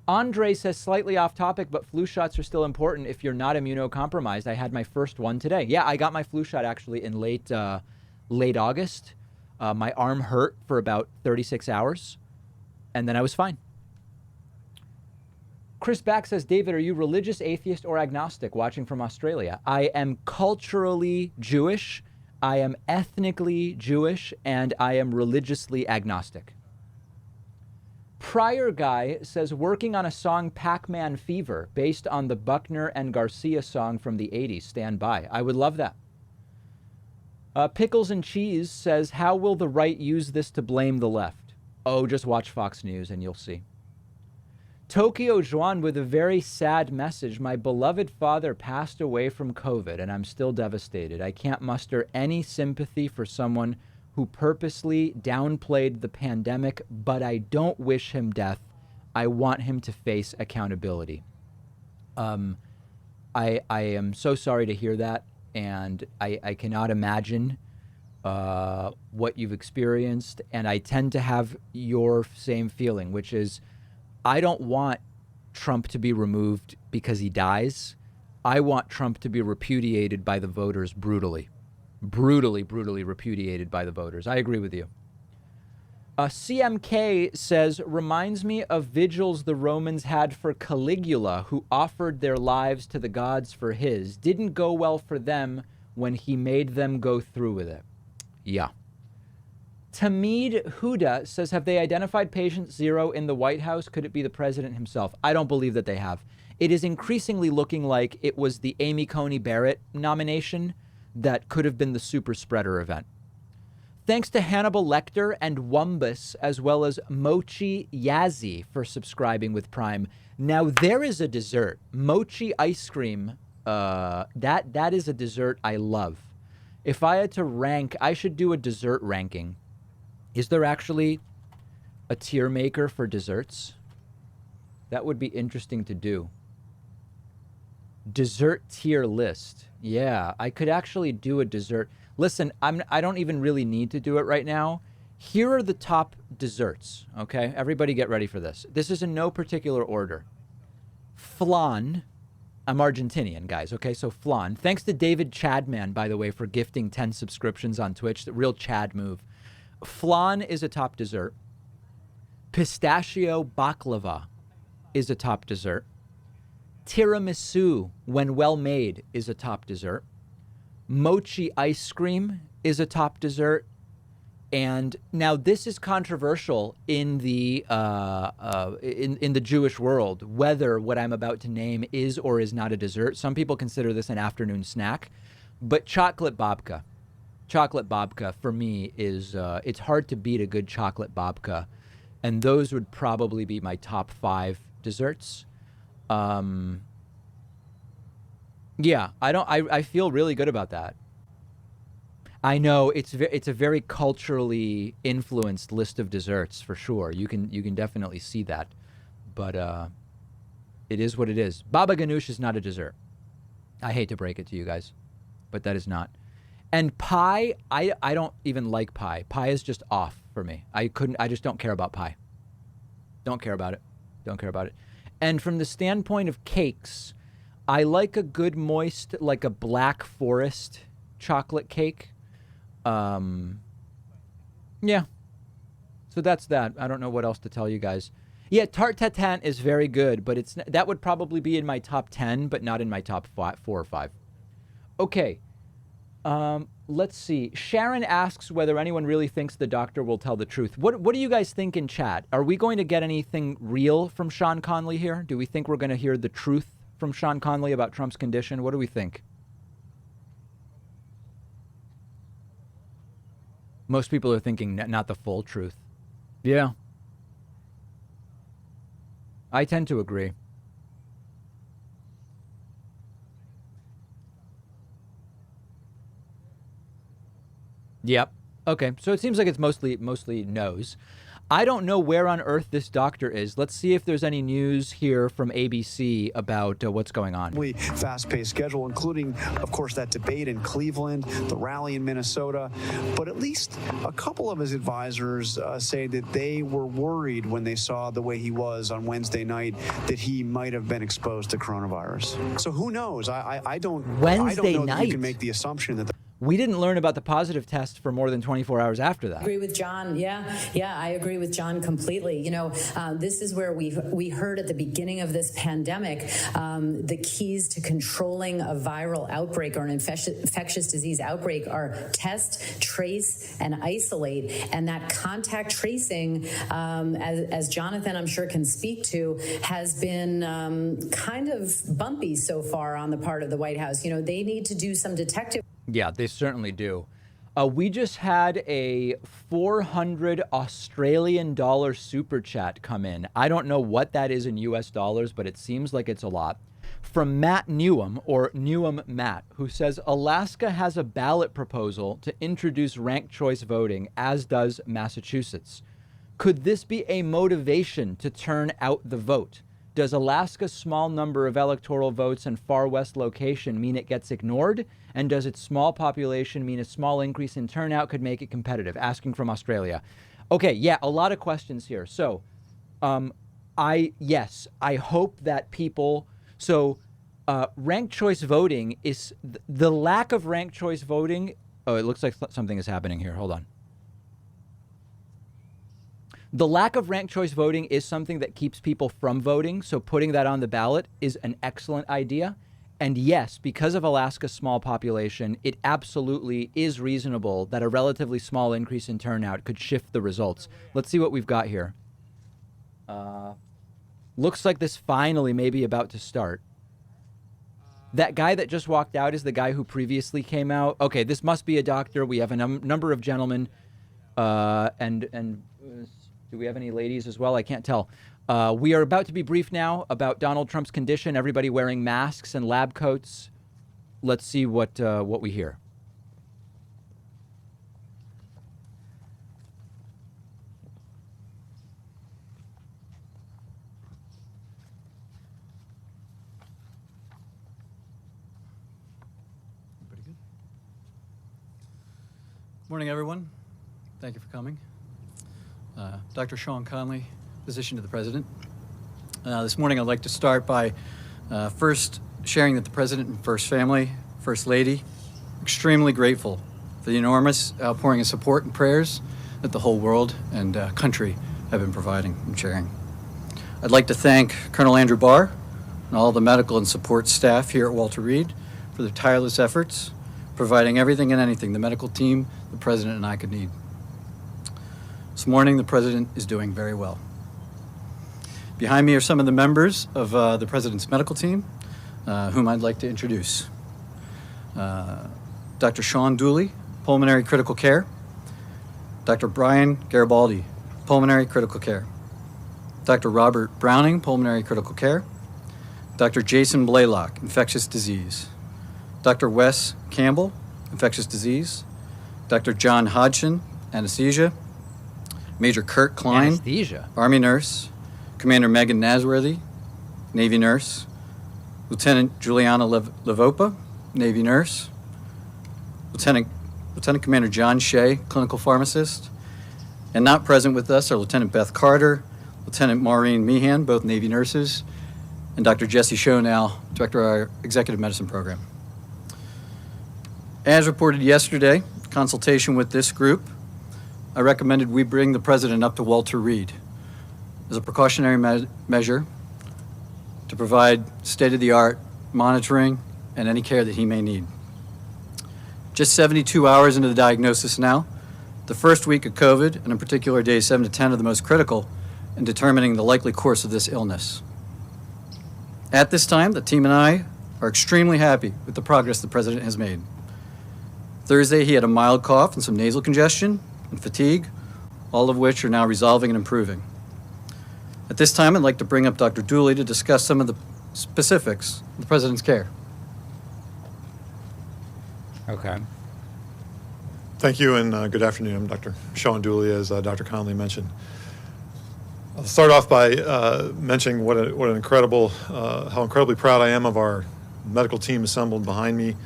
Andre says, slightly off topic, but flu shots are still important if you're not immunocompromised. I had my first one today. Yeah, I got my flu shot actually in late August. My arm hurt for about 36 hours, and then I was fine. Chris Back says, David, are you religious, atheist, or agnostic watching from Australia? I am culturally Jewish, I am ethnically Jewish, and I am religiously agnostic. Prior Guy says, working on a song Pac-Man Fever based on the Buckner and Garcia song from the 80s. Stand by. I would love that. Pickles and Cheese says, how will the right use this to blame the left? Oh, just watch Fox News and you'll see. Tokyo Juan with a very sad message. My beloved father passed away from COVID and I'm still devastated. I can't muster any sympathy for someone who purposely downplayed the pandemic, but I don't wish him death. I want him to face accountability. I am so sorry to hear that, and I cannot imagine what you've experienced, and I tend to have your same feeling, which is I don't want Trump to be removed because he dies. I want Trump to be repudiated by the voters brutally. Brutally repudiated by the voters. I agree with you. CMK says, reminds me of vigils the Romans had for Caligula, who offered their lives to the gods for his. Didn't go well for them when he made them go through with it. Yeah. Tamid Huda says, have they identified patient zero in the White House? Could it be the president himself? I don't believe that they have. It is increasingly looking like it was the Amy Coney Barrett nomination that could have been the super spreader event. Thanks to Hannibal Lecter and Wumbus, as well as Mochi Yazzie for subscribing with Prime. Now, there is a dessert. Mochi ice cream, that is a dessert I love. If I had to rank, I should do a dessert ranking. Is there actually a tier maker for desserts? That would be interesting to do. Dessert tier list. Yeah, I could actually do a dessert. Listen, I don't even really need to do it right now. Here are the top desserts, okay? Everybody get ready for this. This is in no particular order. Flan. I'm Argentinian, guys, okay? So flan. Thanks to David Chadman, by the way, for gifting 10 subscriptions on Twitch. The real Chad move. Flan is a top dessert. Pistachio baklava is a top dessert. Tiramisu, when well made, is a top dessert. Mochi ice cream is a top dessert. And now this is controversial in the in the Jewish world, whether what I'm about to name is or is not a dessert. Some people consider this an afternoon snack, but chocolate babka for me is it's hard to beat a good chocolate babka, and those would probably be my top 5 desserts. Yeah, I feel really good about that. I know it's a very culturally influenced list of desserts for sure. You can definitely see that, but it is what it is. Baba ganoush is not a dessert. I hate to break it to you guys, but that is not. And pie, I don't even like pie. Pie is just off for me. I just don't care about pie. Don't care about it. And from the standpoint of cakes, I like a good moist, like a Black Forest chocolate cake. Yeah. So that's that. I don't know what else to tell you guys. Yeah, tarte tatin is very good, but that would probably be in my top 10, but not in my top 4 or 5. Okay. Let's see. Sharon asks whether anyone really thinks the doctor will tell the truth. What do you guys think in chat? Are we going to get anything real from Sean Conley here? Do we think we're going to hear the truth from Sean Conley about Trump's condition? What do we think? Most people are thinking not the full truth. Yeah. I tend to agree. Yep. Okay. So it seems like it's mostly no's. I don't know where on earth this doctor is. Let's see if there's any news here from ABC about what's going on. Fast-paced schedule, including, of course, that debate in Cleveland, the rally in Minnesota. But at least a couple of his advisors say that they were worried when they saw the way he was on Wednesday night that he might have been exposed to coronavirus. So who knows? I don't know that you can make the assumption that we didn't learn about the positive test for more than 24 hours after that. I agree with John. Yeah, I agree with John completely. You know, this is where we heard at the beginning of this pandemic the keys to controlling a viral outbreak or an infectious disease outbreak are test, trace, and isolate. And that contact tracing, as Jonathan, I'm sure, can speak to, has been kind of bumpy so far on the part of the White House. You know, they need to do some detective. Yeah, they certainly do. We just had a $400 Australian super chat come in. I don't know what that is in US dollars, but it seems like it's a lot. from Matt Newham, or Newham Matt, who says Alaska has a ballot proposal to introduce ranked choice voting, as does Massachusetts. Could this be a motivation to turn out the vote? Does Alaska's small number of electoral votes and far west location mean it gets ignored? And does its small population mean a small increase in turnout could make it competitive? Asking from Australia. Okay, yeah, a lot of questions here. So, I hope that people... So, ranked choice voting is... The lack of ranked choice voting... Oh, it looks like something is happening here. Hold on. The lack of ranked choice voting is something that keeps people from voting, so putting that on the ballot is an excellent idea. And yes, because of Alaska's small population, it absolutely is reasonable that a relatively small increase in turnout could shift the results. Let's see what we've got here. Looks like this finally may be about to start. That guy that just walked out is the guy who previously came out. Okay, this must be a doctor. We have a number of gentlemen, and do we have any ladies as well? I can't tell. We are about to be briefed now about Donald Trump's condition, everybody wearing masks and lab coats. Let's see what we hear. Pretty good. Morning, everyone. Thank you for coming. Dr. Sean Conley, physician to the President. This morning I'd like to start by first sharing that the President and First Family, First Lady, extremely grateful for the enormous outpouring of support and prayers that the whole world and country have been providing and sharing. I'd like to thank Colonel Andrew Barr and all the medical and support staff here at Walter Reed for their tireless efforts, providing everything and anything the medical team, the President, and I could need. This morning, the President is doing very well. Behind me are some of the members of the President's medical team, whom I'd like to introduce. Dr. Sean Dooley, Pulmonary Critical Care. Dr. Brian Garibaldi, Pulmonary Critical Care. Dr. Robert Browning, Pulmonary Critical Care. Dr. Jason Blaylock, Infectious Disease. Dr. Wes Campbell, Infectious Disease. Dr. John Hodgson, Anesthesia. Major Kurt Klein, Anesthesia. Army Nurse. Commander Megan Nasworthy, Navy Nurse. Lieutenant Juliana Levopa, Navy Nurse. Lieutenant Commander John Shea, Clinical Pharmacist. And not present with us are Lieutenant Beth Carter, Lieutenant Maureen Meehan, both Navy nurses, and Dr. Jesse Schoenau, Director of our Executive Medicine Program. As reported yesterday, in consultation with this group, I recommended we bring the President up to Walter Reed as a precautionary measure to provide state-of-the-art monitoring and any care that he may need. Just 72 hours into the diagnosis now, the first week of COVID, and in particular days 7 to 10, are the most critical in determining the likely course of this illness. At this time, the team and I are extremely happy with the progress the President has made. Thursday, he had a mild cough and some nasal congestion and fatigue, all of which are now resolving and improving. At this time, I'd like to bring up Dr. Dooley to discuss some of the specifics of the President's care. Okay. Thank you, and good afternoon. I'm Dr. Sean Dooley, as Dr. Conley mentioned. I'll start off by mentioning what an incredible, how incredibly proud I am of our medical team assembled behind me,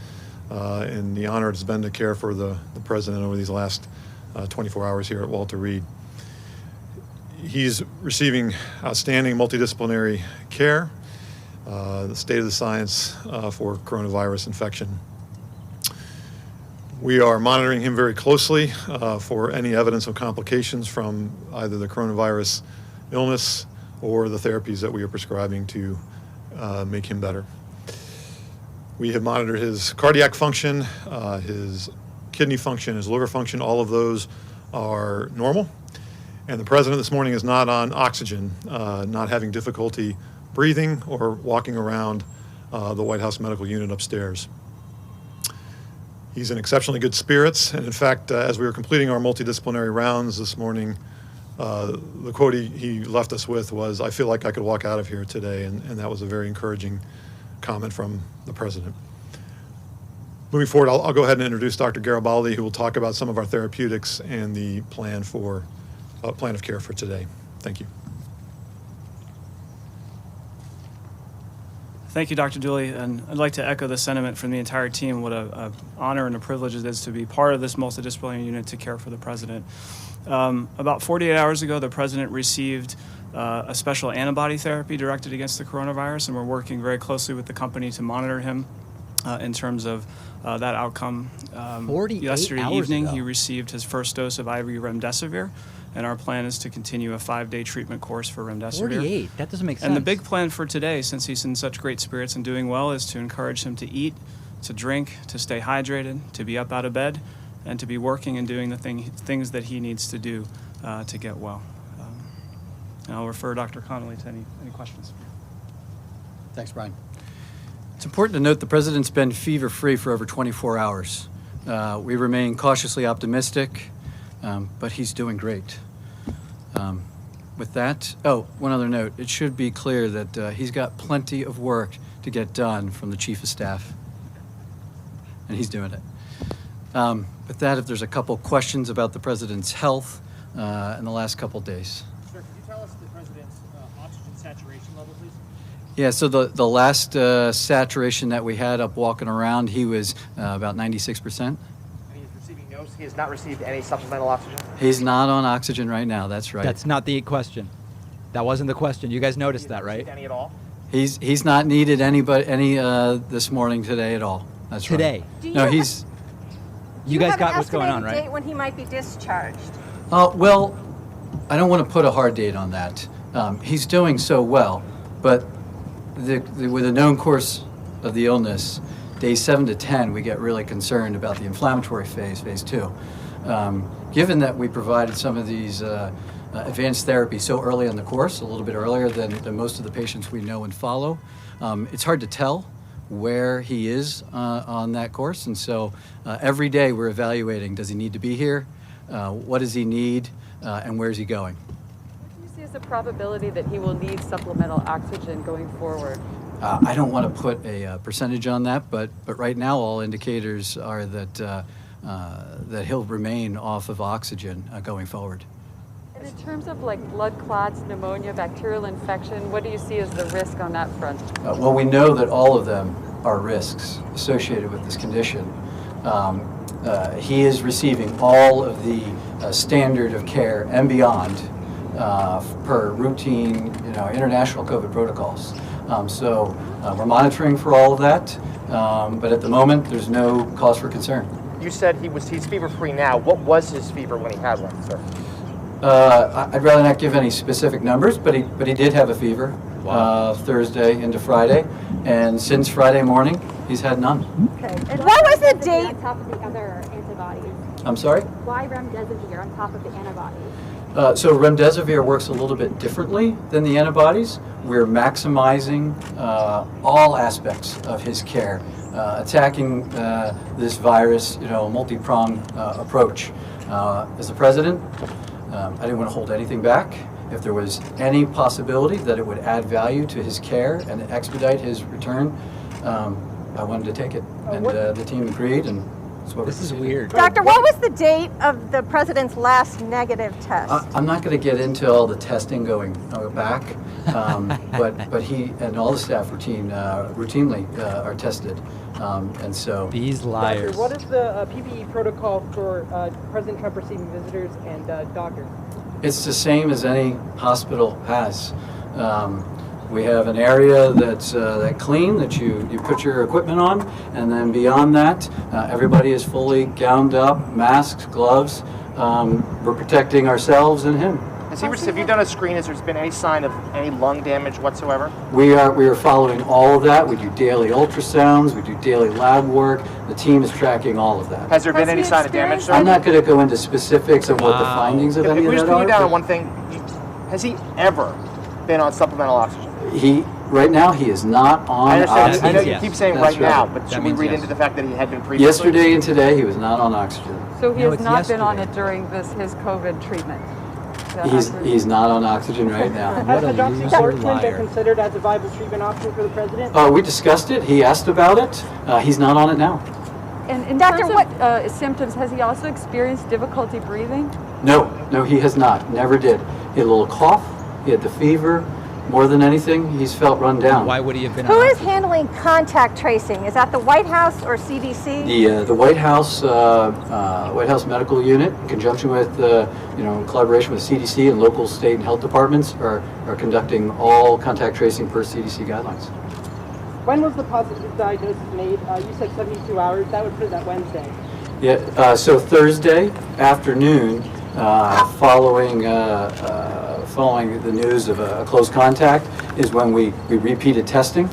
and the honor it's been to care for the President over these last 24 hours here at Walter Reed. He's receiving outstanding multidisciplinary care, the state of the science for coronavirus infection. We are monitoring him very closely for any evidence of complications from either the coronavirus illness or the therapies that we are prescribing to make him better. We have monitored his cardiac function, his kidney function, his liver function. All of those are normal. And the President this morning is not on oxygen, not having difficulty breathing or walking around the White House medical unit upstairs. He's in exceptionally good spirits, and in fact, as we were completing our multidisciplinary rounds this morning, the quote he left us with was, "I feel like I could walk out of here today," and that was a very encouraging comment from the president. Moving forward, I'll go ahead and introduce Dr. Garibaldi, who will talk about some of our therapeutics and the plan of care for today. Thank you. Thank you, Dr. Dooley, and I'd like to echo the sentiment from the entire team. What a honor and a privilege it is to be part of this multidisciplinary unit to care for the president. About 48 hours ago, the president received a special antibody therapy directed against the coronavirus, and we're working very closely with the company to monitor him in terms of that outcome. 48 Yesterday hours evening, ago. he received his first dose of IV remdesivir, and our plan is to continue a 5-day treatment course for remdesivir. 48? That doesn't make sense. And the big plan for today, since he's in such great spirits and doing well, is to encourage him to eat, to drink, to stay hydrated, to be up out of bed, and to be working and doing the things that he needs to do to get well. And I'll refer Dr. Connolly to any questions. Thanks, Brian. It's important to note the president's been fever-free for over 24 hours. We remain cautiously optimistic, but he's doing great. With that, one other note. It should be clear that he's got plenty of work to get done from the chief of staff, and he's doing it. With that, if there's a couple questions about the president's health in the last couple days. Sir, could you tell us the president's oxygen saturation level, please? Yeah, so the last saturation that we had up walking around, he was about 96%. And he's receiving no, he has not received any supplemental oxygen? He's not on oxygen right now, that's right. That's not the question. That wasn't the question. You guys noticed that, right? Any at all? He's not needed any this morning today at all. That's Today? right. No, he's... You guys got what's going on, right? Date when he might be discharged? Well, I don't want to put a hard date on that. He's doing so well, but with a known course of the illness, days 7 to 10, we get really concerned about the inflammatory phase 2. Given that we provided some of these advanced therapies so early in the course, a little bit earlier than most of the patients we know and follow, it's hard to tell where he is on that course. And so every day we're evaluating, does he need to be here? What does he need? And where's he going? What do you see as the probability that he will need supplemental oxygen going forward? I don't want to put a percentage on that, but right now all indicators are that he'll remain off of oxygen going forward. And in terms of like blood clots, pneumonia, bacterial infection, what do you see as the risk on that front? Well, we know that all of them are risks associated with this condition. He is receiving all of the standard of care and beyond per routine, international COVID protocols. So we're monitoring for all of that, but at the moment, there's no cause for concern. You said he's fever-free now. What was his fever when he had one, sir? I'd rather not give any specific numbers, but he did have a fever Thursday into Friday, and since Friday morning, he's had none. Okay. And what was the date? On top of the other antibodies. I'm sorry? Why remdesivir on top of the antibodies? So remdesivir works a little bit differently than the antibodies. We're maximizing all aspects of his care, attacking this virus, a multi-pronged approach. As the president, I didn't want to hold anything back. If there was any possibility that it would add value to his care and expedite his return, I wanted to take it. And the team agreed, and that's what This is weird. Doctor, what was the date of the president's last negative test? I'm not going to get into all the testing going back, but he and all the staff routinely are tested, and so these liars. Doctor, what is the PPE protocol for President Trump receiving visitors and doctors? It's the same as any hospital has. We have an area that's clean that you put your equipment on, and then beyond that, everybody is fully gowned up, masks, gloves. We're protecting ourselves and him. Have you done a screen? Has there been any sign of any lung damage whatsoever? We are following all of that. We do daily ultrasounds. We do daily lab work. The team is tracking all of that. Has there been any sign of damage, sir? I'm not going to go into specifics of what the findings of any of that are. If we just put you down on one thing, has he ever been on supplemental oxygen? Right now, he is not on I understand. oxygen. I know you keep saying That's right now, but should we read into the fact that he had been previously? Yesterday and today, he was not on oxygen. So he has not been on it during his COVID treatment? that accurate? He's not on oxygen right now. Has hydroxychloroquine been considered as a viable treatment option for the president? We discussed it. He asked about it. He's not on it now. And in terms of symptoms, has he also experienced difficulty breathing? No, he has not. Never did. He had a little cough. He had the fever. More than anything, he's felt run down. Why would he have been? Who is handling contact tracing? Is that the White House or CDC? The White House Medical Unit, in conjunction with in collaboration with CDC and local, state, and health departments, are conducting all contact tracing per CDC guidelines. When was the positive diagnosis made? You said 72 hours. That would put it at Wednesday. Yeah. So Thursday afternoon, following the news of a close contact, is when we repeated testing,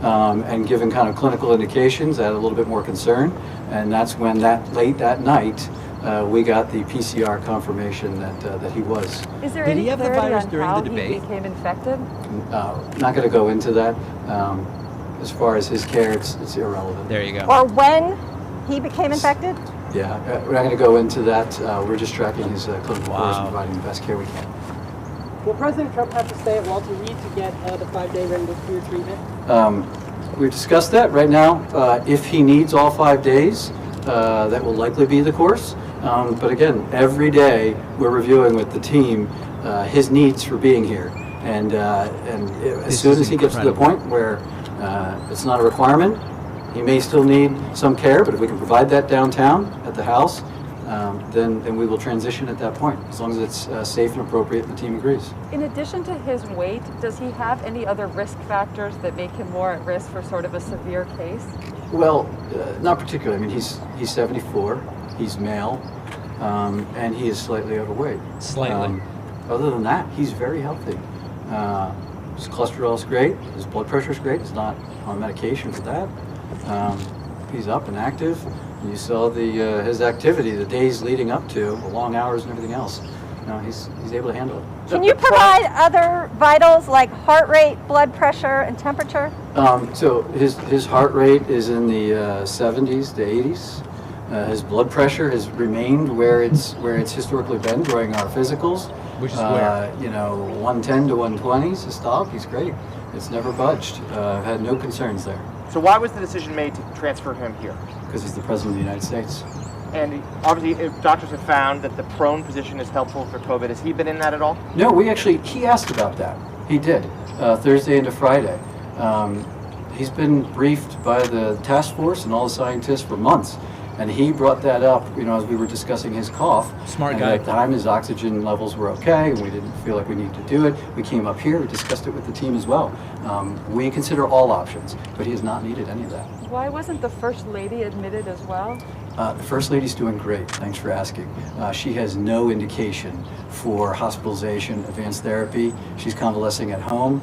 and given kind of clinical indications that a little bit more concern, and that's when late that night we got the PCR confirmation that he was. Is there Did any he have the clarity virus on during how the he debate? became infected? Not going to go into that. As far as his care, it's irrelevant. There you go. Or when he became infected? Yeah, we're not going to go into that. We're just tracking his clinical course and providing the best care we can. Will President Trump have to stay at Walter Reed to get the 5-day remdesivir treatment? We've discussed that right now. If he needs all 5 days, that will likely be the course. But again, every day we're reviewing with the team his needs for being here. And as soon as he gets to the point where it's not a requirement, he may still need some care, but if we can provide that downtown at the house, then we will transition at that point, as long as it's safe and appropriate and the team agrees. In addition to his weight, does he have any other risk factors that make him more at risk for sort of a severe case? Well, not particularly. I mean, he's 74, he's male, and he is slightly overweight. Slightly. Other than that, he's very healthy. His cholesterol is great, his blood pressure is great, he's not on medication for that. He's up and active. You saw his activity, the days leading up to, the long hours and everything else. He's able to handle it. Can you provide other vitals like heart rate, blood pressure, and temperature? So his heart rate is in the 70s to 80s. His blood pressure has remained where it's historically been during our physicals. Which is where? 110 to 120 systolic. He's great. It's never budged. I've had no concerns there. So why was the decision made to transfer him here? Because he's the president of the United States. And obviously, if doctors have found that the prone position is helpful for COVID, has he been in that at all? No, he asked about that. He did, Thursday into Friday. He's been briefed by the task force and all the scientists for months. And he brought that up, as we were discussing his cough. Smart guy. At the time, his oxygen levels were okay, and we didn't feel like we needed to do it. We came up here, we discussed it with the team as well. We consider all options, but he has not needed any of that. Why wasn't the First Lady admitted as well? The First Lady's doing great. Thanks for asking. She has no indication for hospitalization, advanced therapy. She's convalescing at home.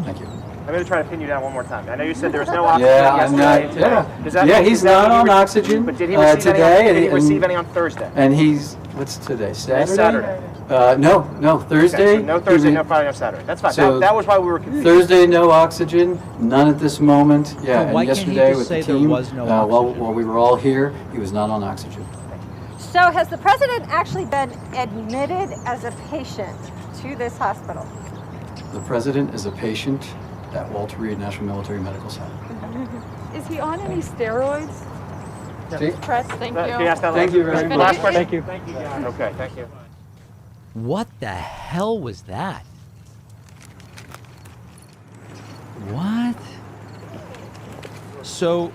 Thank you. I'm going to try to pin you down one more time. I know you said there was no oxygen yesterday. He's not on oxygen. But did he receive today? Did he receive any on Thursday? And what's today? Saturday? Saturday. No, Thursday. Okay, so no Thursday, no Friday, no Saturday. That's fine. So that was why we were confused. Thursday, no oxygen. None at this moment. Yeah, Why and can't he yesterday just with say the there team, was no while we were all here, he was not on oxygen. So has the president actually been admitted as a patient to this hospital? The president is a patient at Walter Reed National Military Medical Center. Is he on any steroids? Press, thank you. Can you ask that Thank you very much. Last question? Thank you. Thank you, John. Okay, thank you. What the hell was that? What? So,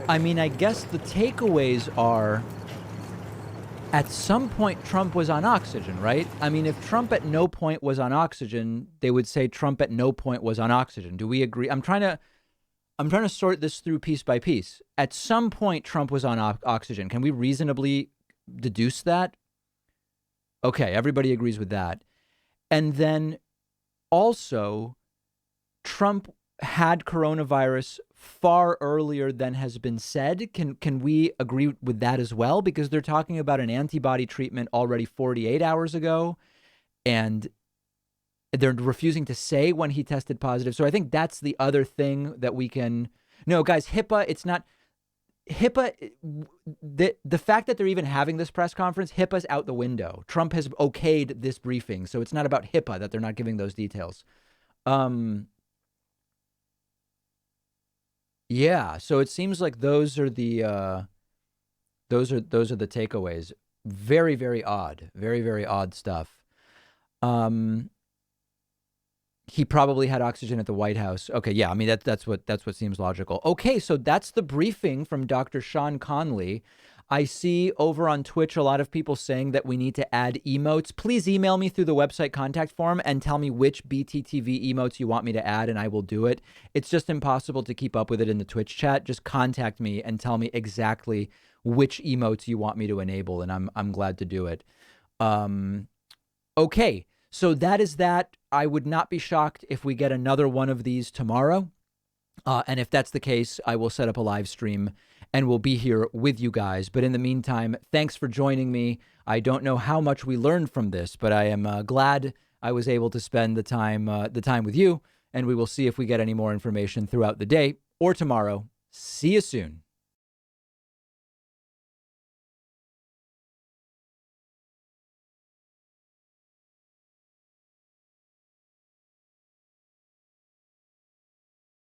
I mean, I guess the takeaways are, at some point Trump was on oxygen, right? I mean, if Trump at no point was on oxygen, they would say Trump at no point was on oxygen. Do we agree? I'm trying to sort this through piece by piece. At some point Trump was on oxygen. Can we reasonably deduce that? Okay, everybody agrees with that. And then also, Trump had coronavirus far earlier than has been said. Can we agree with that as well? Because they're talking about an antibody treatment already 48 hours ago, and they're refusing to say when he tested positive. So I think that's the other thing that we can... No, guys, HIPAA, it's not... HIPAA, the fact that they're even having this press conference, HIPAA's out the window. Trump has okayed this briefing, so it's not about HIPAA that they're not giving those details. Yeah, so it seems like those are the takeaways. Very, very odd. Very, very odd stuff. He probably had oxygen at the White House. Okay, yeah, I mean that's what seems logical. Okay, so that's the briefing from Dr. Sean Conley. I see over on Twitch a lot of people saying that we need to add emotes. Please email me through the website contact form and tell me which BTTV emotes you want me to add, and I will do it. It's just impossible to keep up with it in the Twitch chat. Just contact me and tell me exactly which emotes you want me to enable, and I'm glad to do it. Okay, so that is that. I would not be shocked if we get another one of these tomorrow. And if that's the case, I will set up a live stream and we'll be here with you guys. But in the meantime, thanks for joining me. I don't know how much we learned from this, but I am glad I was able to spend the time with you. And we will see if we get any more information throughout the day or tomorrow. See you soon.